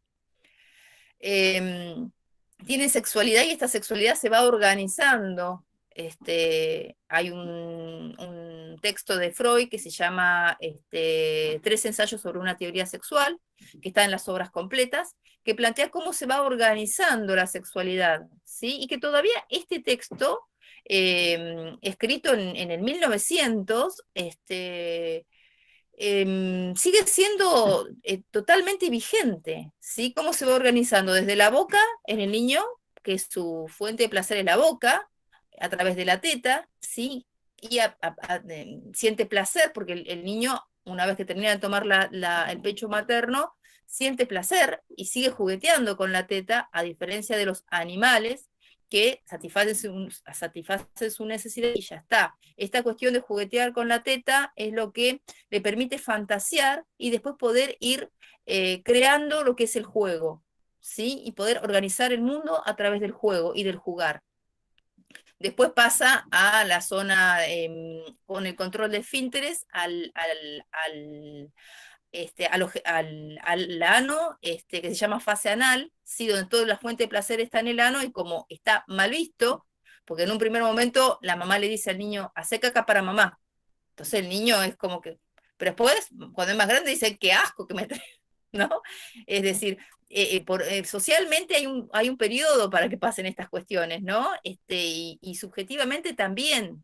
Tiene sexualidad y esta sexualidad se va organizando. Hay un texto de Freud que se llama Tres ensayos sobre una teoría sexual, que está en las obras completas, que plantea cómo se va organizando la sexualidad, ¿sí? Y que todavía este texto, escrito en el 1900, sigue siendo totalmente vigente, ¿sí? ¿Cómo se va organizando? Desde la boca en el niño, que su fuente de placer es la boca, a través de la teta, ¿sí? Y siente placer, porque el niño, una vez que termina de tomar el pecho materno, siente placer y sigue jugueteando con la teta, a diferencia de los animales, que satisface su necesidad y ya está. Esta cuestión de juguetear con la teta es lo que le permite fantasear y después poder ir creando lo que es el juego, ¿sí? Y poder organizar el mundo a través del juego y del jugar. Después pasa a la zona con el control de esfínteres, al ano, que se llama fase anal, ¿sí? Donde toda la fuente de placer está en el ano, y como está mal visto, porque en un primer momento la mamá le dice al niño, hace caca para mamá. Entonces el niño es como que, pero después, cuando es más grande, dice, qué asco que me trae, ¿no? Es decir, socialmente hay un periodo para que pasen estas cuestiones, ¿no? Y subjetivamente también.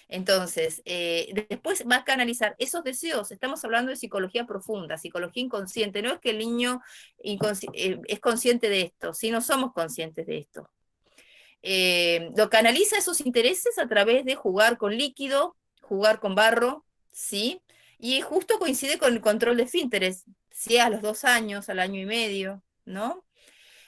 Entonces, después va a canalizar esos deseos. Estamos hablando de psicología profunda, psicología inconsciente. No es que el niño es consciente de esto, si no somos conscientes de esto. Lo canaliza esos intereses a través de jugar con líquido, jugar con barro, ¿sí? Y justo coincide con el control de esfínteres, sea a los 2 años, al año y medio, ¿no?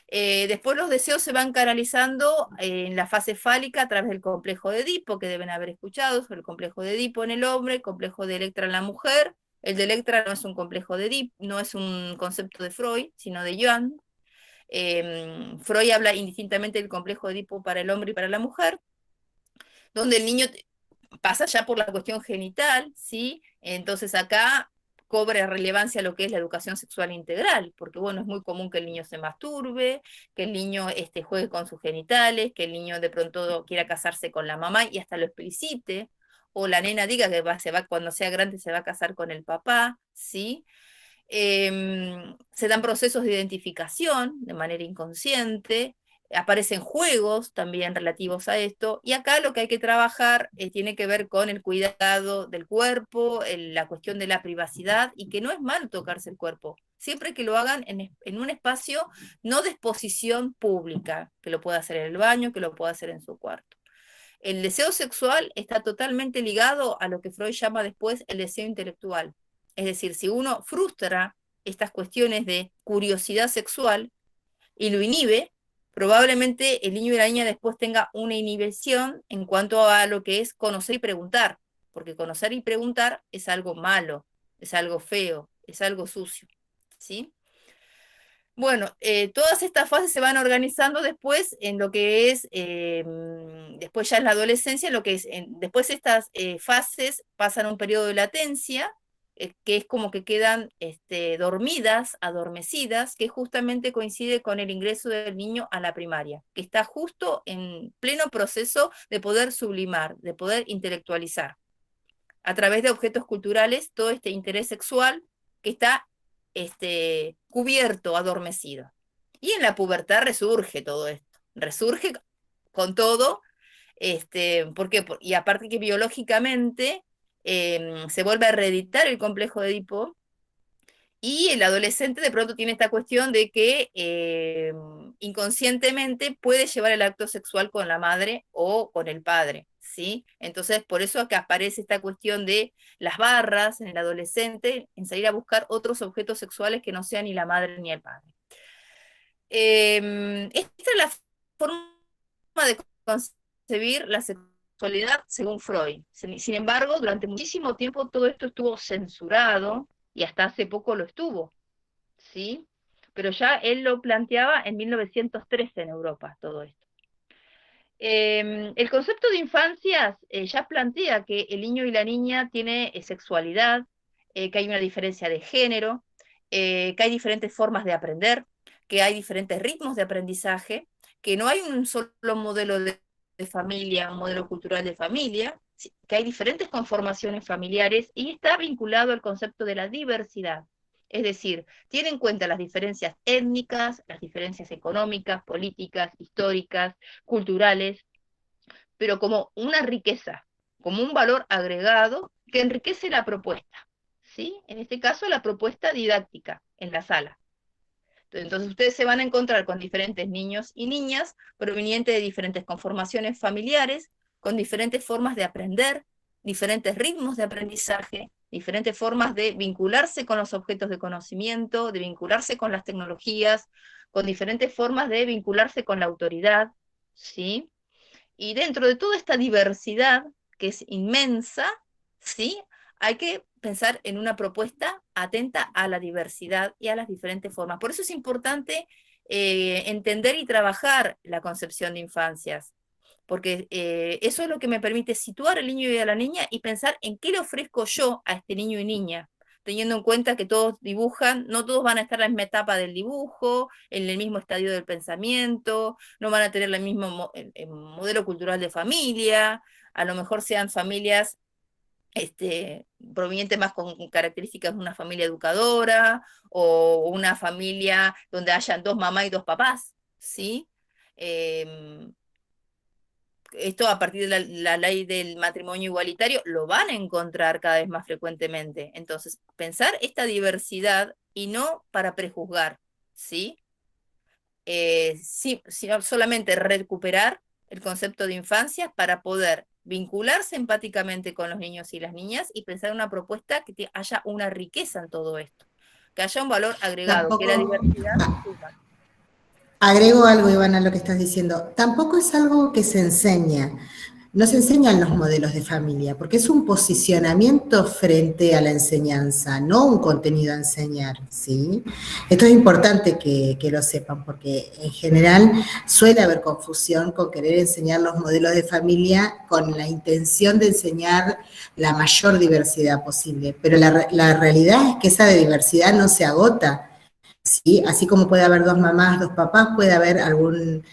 Después los deseos se van canalizando en la fase fálica a través del complejo de Edipo, que deben haber escuchado sobre el complejo de Edipo en el hombre, el complejo de Electra en la mujer. El de Electra no es un complejo de Edipo, no es un concepto de Freud, sino de Jung. Freud habla indistintamente del complejo de Edipo para el hombre y para la mujer, donde el niño pasa ya por la cuestión genital, ¿sí? Entonces acá cobra relevancia lo que es la educación sexual integral, porque bueno, es muy común que el niño se masturbe, que el niño juegue con sus genitales, que el niño de pronto quiera casarse con la mamá y hasta lo explicite, o la nena diga que cuando sea grande se va a casar con el papá, ¿sí? Se dan procesos de identificación de manera inconsciente, aparecen juegos también relativos a esto, y acá lo que hay que trabajar tiene que ver con el cuidado del cuerpo, la cuestión de la privacidad, y que no es malo tocarse el cuerpo, siempre que lo hagan en un espacio no de exposición pública, que lo pueda hacer en el baño, que lo pueda hacer en su cuarto. El deseo sexual está totalmente ligado a lo que Freud llama después el deseo intelectual. Es decir, si uno frustra estas cuestiones de curiosidad sexual y lo inhibe, probablemente el niño y la niña después tenga una inhibición en cuanto a lo que es conocer y preguntar, porque conocer y preguntar es algo malo, es algo feo, es algo sucio, ¿sí? Bueno, todas estas fases se van organizando después en lo que es, después ya en la adolescencia, lo que es, después estas fases pasan a un periodo de latencia, que es como que quedan dormidas, adormecidas, que justamente coincide con el ingreso del niño a la primaria, que está justo en pleno proceso de poder sublimar, de poder intelectualizar, a través de objetos culturales, todo este interés sexual que está cubierto, adormecido. Y en la pubertad resurge todo esto, resurge con todo, ¿por qué? Y aparte que biológicamente se vuelve a reeditar el complejo de Edipo, y el adolescente de pronto tiene esta cuestión de que inconscientemente puede llevar el acto sexual con la madre o con el padre, ¿sí? Entonces, por eso acá aparece esta cuestión de las barras en el adolescente, en salir a buscar otros objetos sexuales que no sean ni la madre ni el padre. Esta es la forma de concebir la sexualidad según Freud. Sin embargo, durante muchísimo tiempo todo esto estuvo censurado, y hasta hace poco lo estuvo, ¿sí? Pero ya él lo planteaba en 1913 en Europa, todo esto. El concepto de infancias ya plantea que el niño y la niña tiene sexualidad, que hay una diferencia de género, que hay diferentes formas de aprender, que hay diferentes ritmos de aprendizaje, que no hay un solo modelo de familia, un modelo cultural de familia, que hay diferentes conformaciones familiares, y está vinculado al concepto de la diversidad. Es decir, tiene en cuenta las diferencias étnicas, las diferencias económicas, políticas, históricas, culturales, pero como una riqueza, como un valor agregado que enriquece la propuesta, ¿sí? En este caso, la propuesta didáctica en la sala. Entonces ustedes se van a encontrar con diferentes niños y niñas provenientes de diferentes conformaciones familiares, con diferentes formas de aprender, diferentes ritmos de aprendizaje, diferentes formas de vincularse con los objetos de conocimiento, de vincularse con las tecnologías, con diferentes formas de vincularse con la autoridad, ¿sí? Y dentro de toda esta diversidad, que es inmensa, ¿sí? Hay que pensar en una propuesta atenta a la diversidad y a las diferentes formas. Por eso es importante entender y trabajar la concepción de infancias, porque eso es lo que me permite situar al niño y a la niña y pensar en qué le ofrezco yo a este niño y niña, teniendo en cuenta que todos dibujan, no todos van a estar en la misma etapa del dibujo, en el mismo estadio del pensamiento, no van a tener el mismo modelo cultural de familia, a lo mejor sean familias provenientes más con características de una familia educadora, o una familia donde hayan 2 mamás y 2 papás, ¿sí? esto a partir de la ley del matrimonio igualitario, lo van a encontrar cada vez más frecuentemente. Entonces, pensar esta diversidad y no para prejuzgar, ¿sí? Sí, sino solamente recuperar el concepto de infancia para poder vincularse empáticamente con los niños y las niñas y pensar una propuesta que haya una riqueza en todo esto, que haya un valor agregado, que la Tampoco, diversidad suma. agrego algo, Ivana, a lo que estás diciendo. Tampoco es algo que se enseña. No se enseñan los modelos de familia, porque es un posicionamiento frente a la enseñanza, no un contenido a enseñar, ¿sí? Esto es importante que lo sepan, porque en general suele haber confusión con querer enseñar los modelos de familia con la intención de enseñar la mayor diversidad posible, pero la realidad es que esa diversidad no se agota. ¿Sí? Así como puede haber dos mamás, dos papás, puede haber algún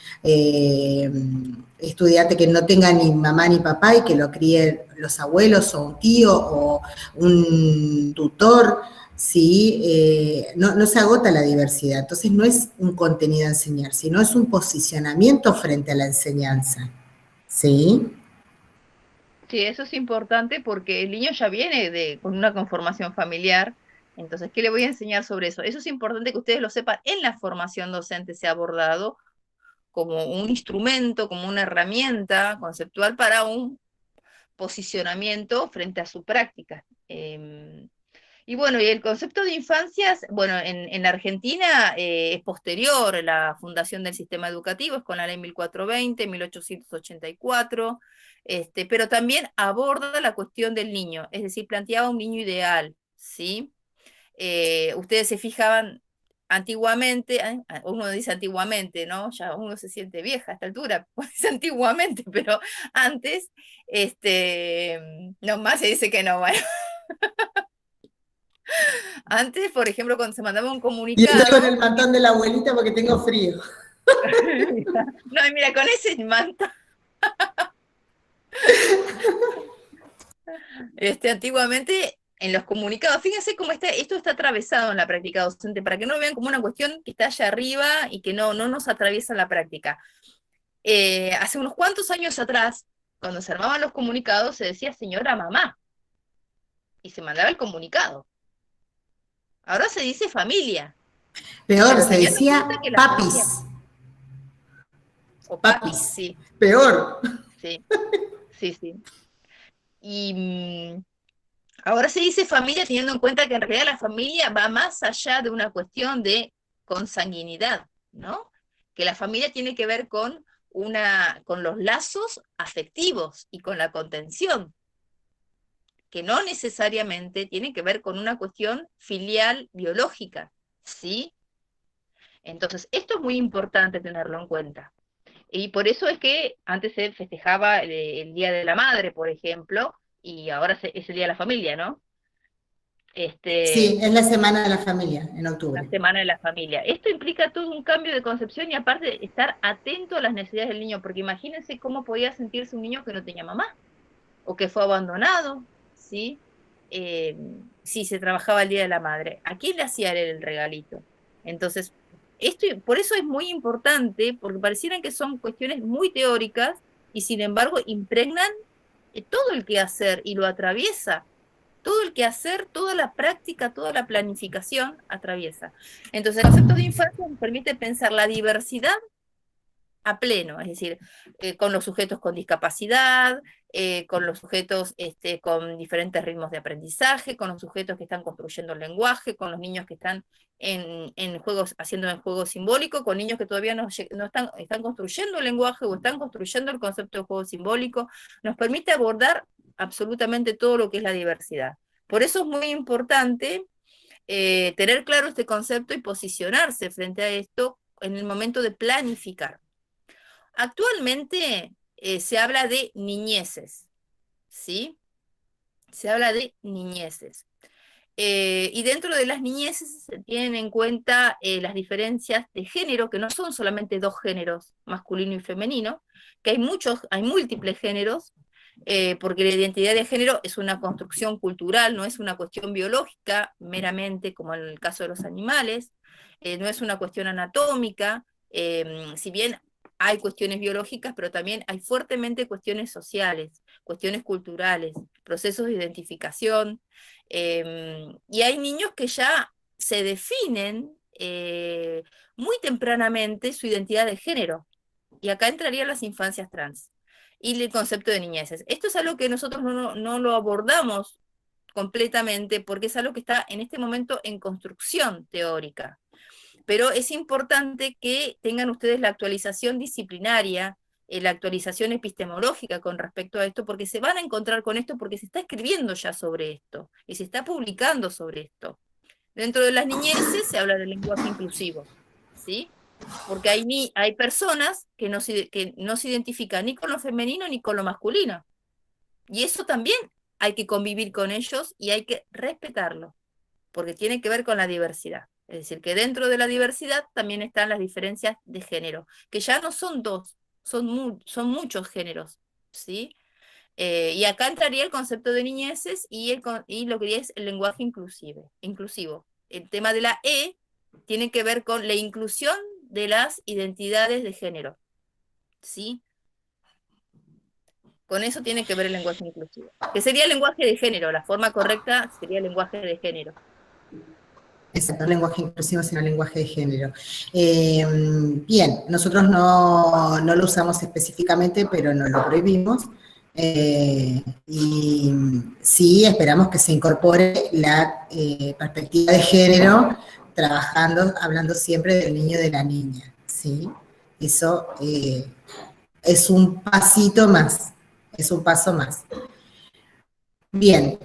estudiante que no tenga ni mamá ni papá y que lo críen los abuelos o un tío o un tutor, ¿sí? No se agota la diversidad, entonces no es un contenido a enseñar, sino es un posicionamiento frente a la enseñanza, ¿sí? Sí, eso es importante porque el niño ya viene con una conformación familiar, entonces, ¿qué le voy a enseñar sobre eso? Eso es importante que ustedes lo sepan en la formación docente, se ha abordado como un instrumento, como una herramienta conceptual para un posicionamiento frente a su práctica. Y bueno, y el concepto de infancias, bueno, en Argentina es posterior, la fundación del sistema educativo es con la ley 1420, 1884, pero también aborda la cuestión del niño, es decir, planteaba un niño ideal, ¿sí? Ustedes se fijaban antiguamente, uno dice antiguamente, ¿no? Ya uno se siente vieja a esta altura, pues antiguamente, pero antes, no más se dice que no, bueno. Antes, por ejemplo, cuando se mandaba un Y estoy con comunicado, el mantón de la abuelita porque tengo frío. no, y mira, con ese manto, antiguamente en los comunicados, fíjense cómo esto está atravesado en la práctica docente, para que no lo vean como una cuestión que está allá arriba y que no nos atraviesa en la práctica. Hace unos cuantos años atrás, cuando se armaban los comunicados, se decía señora mamá, y se mandaba el comunicado. Ahora se dice familia, Peor, pero se teniendo en decía cuenta que la familia, papis, o papis, papis, sí, peor. sí, sí, sí. Y ahora se dice familia teniendo en cuenta que en realidad la familia va más allá de una cuestión de consanguinidad, ¿no? Que la familia tiene que ver con los lazos afectivos y con la contención, que no necesariamente tiene que ver con una cuestión filial biológica, ¿sí? Entonces, esto es muy importante tenerlo en cuenta. Y por eso es que antes se festejaba el Día de la Madre, por ejemplo, y ahora es el Día de la Familia, ¿no? Sí, es la semana de la familia, en La octubre. Semana de la Familia. Esto implica todo un cambio de concepción y aparte estar atento a las necesidades del niño, porque imagínense cómo podía sentirse un niño que no tenía mamá o que fue abandonado, ¿sí? Si se trabajaba el Día de la Madre, ¿a quién le hacía él el regalito? Entonces, por eso es muy importante, porque parecieran que son cuestiones muy teóricas y sin embargo impregnan todo el quehacer y lo atraviesa. Todo el quehacer, toda la práctica, toda la planificación atraviesa. Entonces, el concepto de infancia nos permite pensar la diversidad a pleno, es decir, con los sujetos con discapacidad, con los sujetos con diferentes ritmos de aprendizaje, con los sujetos que están construyendo el lenguaje, con los niños que están en juegos, haciendo el juego simbólico, con niños que todavía no están construyendo el lenguaje o están construyendo el concepto de juego simbólico, nos permite abordar absolutamente todo lo que es la diversidad. Por eso es muy importante tener claro este concepto y posicionarse frente a esto en el momento de planificar. Actualmente se habla de niñeces, ¿sí? Se habla de niñeces. Y dentro de las niñeces se tienen en cuenta las diferencias de género, que no son solamente dos géneros, masculino y femenino, que hay múltiples géneros, porque la identidad de género es una construcción cultural, no es una cuestión biológica meramente, como en el caso de los animales, no es una cuestión anatómica, si bien hay cuestiones biológicas, pero también hay fuertemente cuestiones sociales, cuestiones culturales, procesos de identificación, y hay niños que ya se definen muy tempranamente su identidad de género, y acá entrarían las infancias trans, y el concepto de niñeces. Esto es algo que nosotros no lo abordamos completamente, porque es algo que está en este momento en construcción teórica. Pero es importante que tengan ustedes la actualización disciplinaria, la actualización epistemológica con respecto a esto, porque se van a encontrar con esto, porque se está escribiendo ya sobre esto, y se está publicando sobre esto. Dentro de las niñeces se habla del lenguaje inclusivo, ¿sí? Porque hay personas que que no se identifican ni con lo femenino ni con lo masculino. Y eso también hay que convivir con ellos y hay que respetarlo, porque tiene que ver con la diversidad. Es decir, que dentro de la diversidad también están las diferencias de género, que ya no son dos, son muchos géneros, ¿sí? Y acá entraría el concepto de niñeces y lo que es el lenguaje inclusivo. El tema de la E tiene que ver con la inclusión de las identidades de género, ¿sí? Con eso tiene que ver el lenguaje inclusivo. Que sería el lenguaje de género, la forma correcta sería el lenguaje de género. Exacto, no lenguaje inclusivo, sino lenguaje de género. Bien, nosotros no lo usamos específicamente, pero no lo prohibimos. Y sí, esperamos que se incorpore la perspectiva de género, hablando siempre del niño y de la niña, ¿sí? Eso es un pasito más, es un paso más. Bien,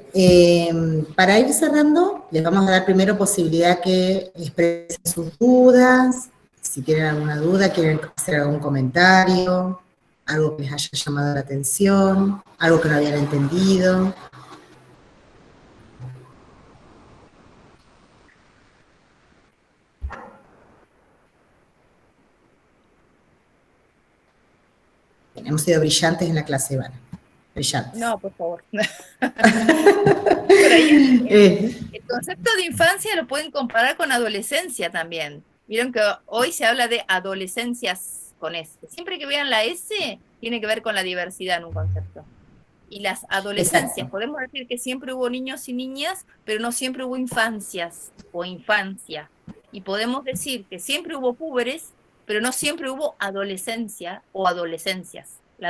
para ir cerrando, les vamos a dar primero posibilidad que expresen sus dudas, si tienen alguna duda, quieren hacer algún comentario, algo que les haya llamado la atención, algo que no habían entendido. Bien, hemos sido brillantes en la clase, Ivana. Brillantes. No, por favor. Por ahí el concepto de infancia lo pueden comparar con adolescencia también. Vieron que hoy se habla de adolescencias con S. Siempre que vean la S, tiene que ver con la diversidad en un concepto. Y las adolescencias, Exacto. podemos decir que siempre hubo niños y niñas, pero no siempre hubo infancias o infancia. Y podemos decir que siempre hubo púberes, pero no siempre hubo adolescencia o adolescencias. La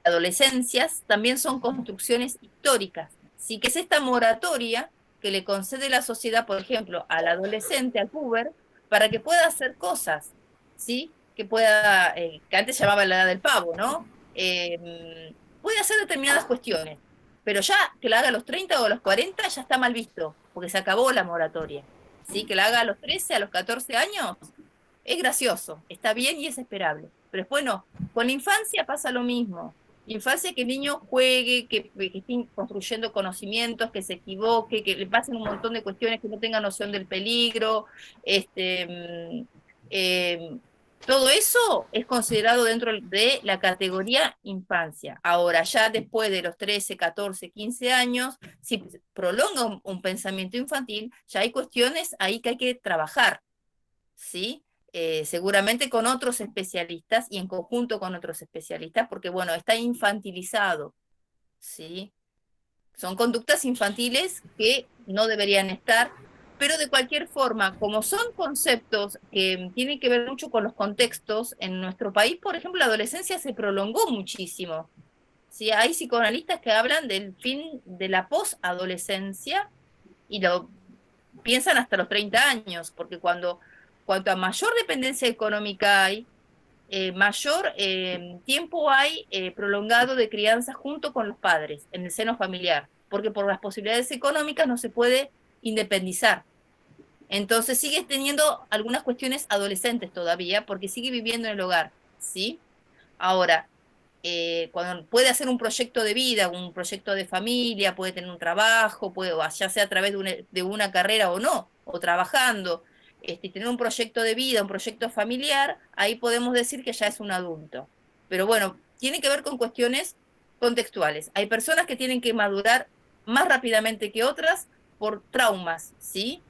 adolescencias también son construcciones históricas. Sí, que es esta moratoria que le concede la sociedad, por ejemplo, al adolescente, al puber, para que pueda hacer cosas, ¿sí? Que pueda, que antes llamaba la edad del pavo, ¿no? Puede hacer determinadas cuestiones, pero ya que la haga a los 30 o a los 40 ya está mal visto, porque se acabó la moratoria. ¿Sí? Que la haga a los 13, a los 14 años, es gracioso, está bien y es esperable. Pero después no, con la infancia pasa lo mismo. Infancia que el niño juegue, que esté construyendo conocimientos, que se equivoque, que le pasen un montón de cuestiones, que no tenga noción del peligro, todo eso es considerado dentro de la categoría infancia. Ahora, ya después de los 13, 14, 15 años, si prolonga un pensamiento infantil, ya hay cuestiones ahí que hay que trabajar, ¿sí? Seguramente con otros especialistas y en conjunto con otros especialistas, porque bueno, está infantilizado, ¿sí? Son conductas infantiles que no deberían estar, pero de cualquier forma, como son conceptos que tienen que ver mucho con los contextos, en nuestro país, por ejemplo, la adolescencia se prolongó muchísimo. ¿Sí? Hay psicoanalistas que hablan del fin de la posadolescencia y lo piensan hasta los 30 años, porque cuanto a mayor dependencia económica hay, mayor tiempo hay prolongado de crianza junto con los padres en el seno familiar, porque por las posibilidades económicas no se puede independizar. Entonces sigue teniendo algunas cuestiones adolescentes todavía, porque sigue viviendo en el hogar, ¿sí? Ahora, cuando puede hacer un proyecto de vida, un proyecto de familia, puede tener un trabajo, ya sea a través de una carrera o no, o trabajando, tener un proyecto de vida, un proyecto familiar, ahí podemos decir que ya es un adulto. Pero bueno, tiene que ver con cuestiones contextuales. Hay personas que tienen que madurar más rápidamente que otras por traumas, ¿sí?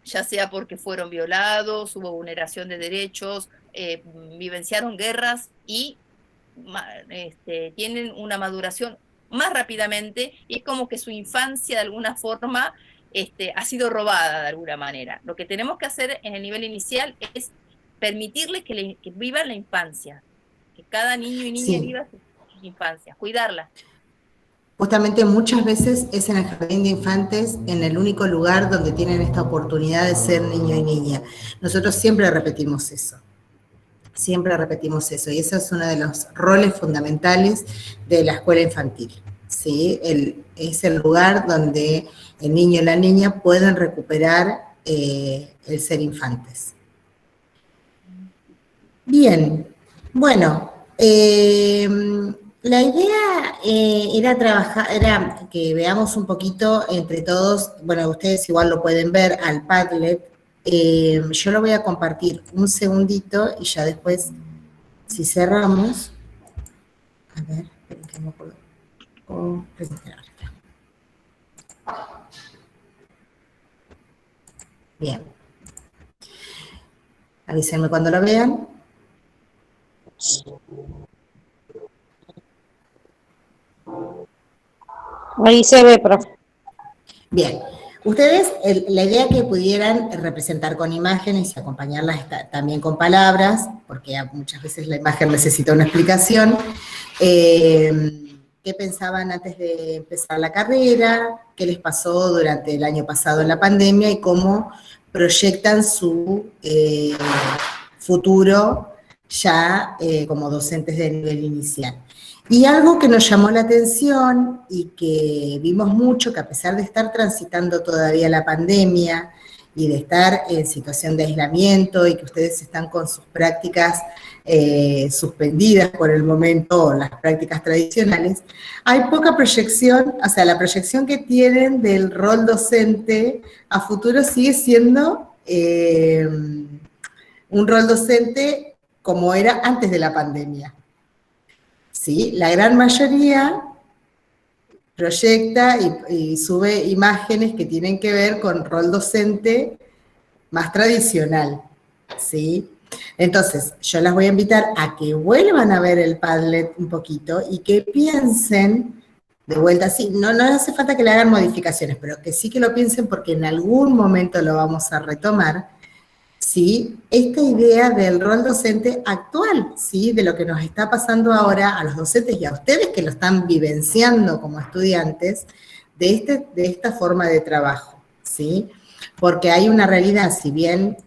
Ya sea porque fueron violados, hubo vulneración de derechos, vivenciaron guerras y tienen una maduración más rápidamente, y es como que su infancia de alguna forma ha sido robada de alguna manera. Lo que tenemos que hacer en el nivel inicial es permitirles que vivan la infancia, que cada niño y niña viva sus infancias, cuidarla. Justamente muchas veces es en el jardín de infantes, en el único lugar donde tienen esta oportunidad de ser niño y niña. Nosotros siempre repetimos eso. Siempre repetimos eso, y ese es uno de los roles fundamentales de la escuela infantil, ¿sí? Es el lugar donde el niño y la niña pueden recuperar el ser infantes. Bien, bueno, la idea era que veamos un poquito entre todos, bueno, ustedes igual lo pueden ver al Padlet. Yo lo voy a compartir un segundito y ya después, si cerramos, a ver, esperen que no puedo presentar. Bien. Avísenme cuando lo vean. Ahí se ve, profe. Bien. Ustedes, la idea que pudieran representar con imágenes y acompañarlas también con palabras, porque muchas veces la imagen necesita una explicación, qué pensaban antes de empezar la carrera, qué les pasó durante el año pasado en la pandemia y cómo proyectan su futuro ya como docentes de nivel inicial. Y algo que nos llamó la atención y que vimos mucho, que a pesar de estar transitando todavía la pandemia y de estar en situación de aislamiento y que ustedes están con sus prácticas suspendidas por el momento, las prácticas tradicionales, hay poca proyección, o sea, la proyección que tienen del rol docente a futuro sigue siendo un rol docente como era antes de la pandemia. ¿Sí? La gran mayoría proyecta y sube imágenes que tienen que ver con rol docente más tradicional, ¿sí? Entonces, yo las voy a invitar a que vuelvan a ver el Padlet un poquito y que piensen, de vuelta, sí, no hace falta que le hagan modificaciones, pero que sí que lo piensen porque en algún momento lo vamos a retomar, ¿sí? Esta idea del rol docente actual, ¿sí? De lo que nos está pasando ahora a los docentes y a ustedes que lo están vivenciando como estudiantes, de esta forma de trabajo, ¿sí? Porque hay una realidad, si bien,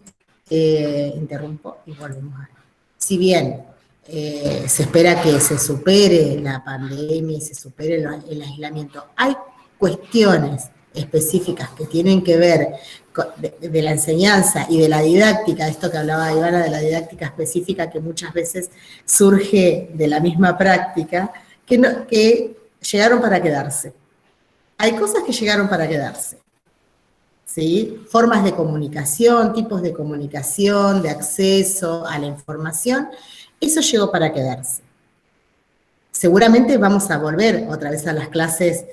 interrumpo y volvemos a ver, si bien se espera que se supere la pandemia y se supere el aislamiento, hay cuestiones específicas que tienen que ver de la enseñanza y de la didáctica, esto que hablaba Ivana de la didáctica específica que muchas veces surge de la misma práctica, que llegaron para quedarse. Hay cosas que llegaron para quedarse, ¿sí? Formas de comunicación, tipos de comunicación, de acceso a la información, eso llegó para quedarse. Seguramente vamos a volver otra vez a las clases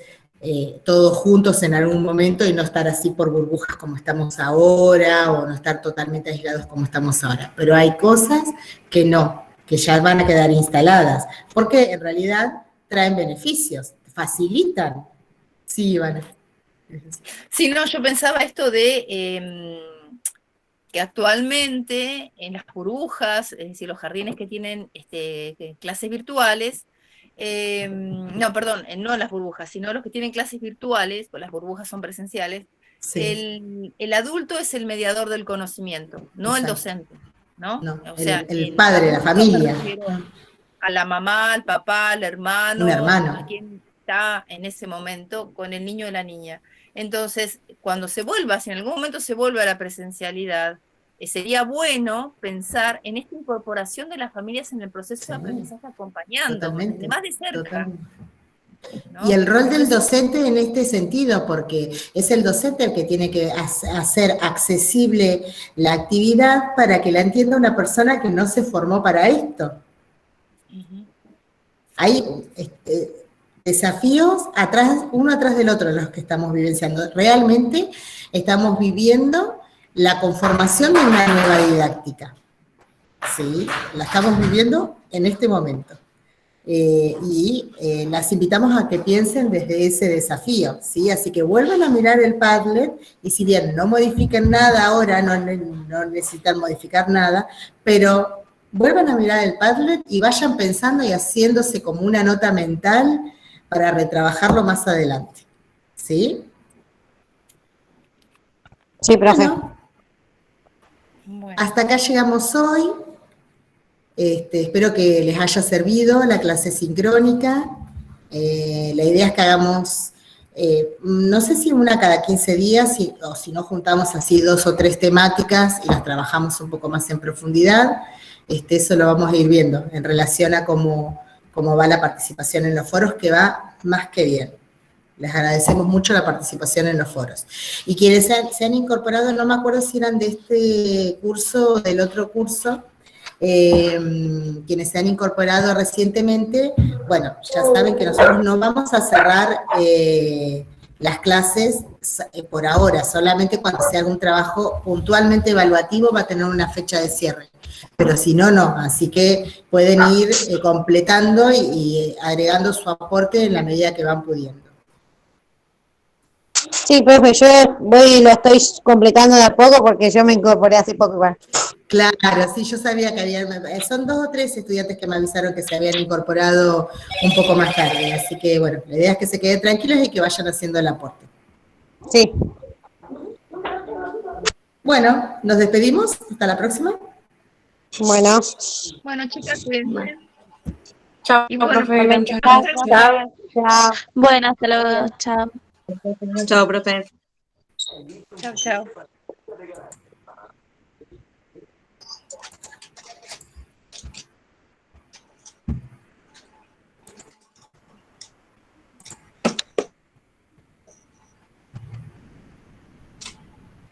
todos juntos en algún momento y no estar así por burbujas como estamos ahora o no estar totalmente aislados como estamos ahora. Pero hay cosas que no, que ya van a quedar instaladas, porque en realidad traen beneficios, facilitan. Sí, Ivana. Sí, no, yo pensaba esto de que actualmente en las burbujas, es decir, los jardines que tienen clases virtuales, no, perdón, no en las burbujas, sino los que tienen clases virtuales, pues las burbujas son presenciales, sí. El adulto es el mediador del conocimiento, no el docente, ¿no? O sea, el padre, la familia. A la mamá, al papá, al hermano, un hermano, a quien está en ese momento con el niño o la niña. Entonces, cuando si en algún momento se vuelve a la presencialidad, sería bueno pensar en esta incorporación de las familias en el proceso de aprendizaje acompañando, más de cerca. ¿No? Y el rol del docente en este sentido, porque es el docente el que tiene que hacer accesible la actividad para que la entienda una persona que no se formó para esto. Hay desafíos uno atrás del otro los que estamos vivenciando. Realmente estamos viviendo la conformación de una nueva didáctica. ¿sí? La estamos viviendo en este momento. Las invitamos a que piensen desde ese desafío, ¿sí? Así que vuelvan a mirar el Padlet y si bien no modifiquen nada ahora, no necesitan modificar nada, pero vuelvan a mirar el Padlet y vayan pensando y haciéndose como una nota mental para retrabajarlo más adelante, ¿sí? Sí, profe. Bueno, Hasta acá llegamos hoy. Espero que les haya servido la clase sincrónica. La idea es que hagamos, no sé si una cada 15 días, o si no juntamos así 2 o 3 temáticas y las trabajamos un poco más en profundidad. Eso lo vamos a ir viendo en relación a cómo va la participación en los foros, que va más que bien. Les agradecemos mucho la participación en los foros. Y quienes se han incorporado, no me acuerdo si eran de este curso o del otro curso, quienes se han incorporado recientemente, bueno, ya saben que nosotros no vamos a cerrar las clases por ahora, solamente cuando se haga un trabajo puntualmente evaluativo va a tener una fecha de cierre, pero si no, no, así que pueden ir completando y agregando su aporte en la medida que van pudiendo. Sí, profe, yo lo estoy completando de a poco porque yo me incorporé hace poco igual. Claro, sí, yo sabía que había, son 2 o 3 estudiantes que me avisaron que se habían incorporado un poco más tarde, así que bueno, la idea es que se queden tranquilos y que vayan haciendo el aporte. Sí. Bueno, nos despedimos, hasta la próxima. Bueno. bueno, chicas, cuídense. Chao, Y bueno, profe, muchas gracias. gracias. Chao. Bueno, hasta luego. Chao. Chao, profe. Chao, chao.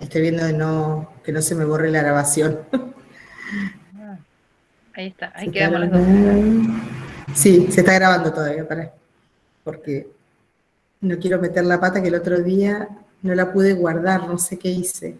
Estoy viendo que no se me borre la grabación. Ahí está, ahí quedamos las dos. Sí, se está grabando todavía, pará, porque no quiero meter la pata que el otro día no la pude guardar, no sé qué hice.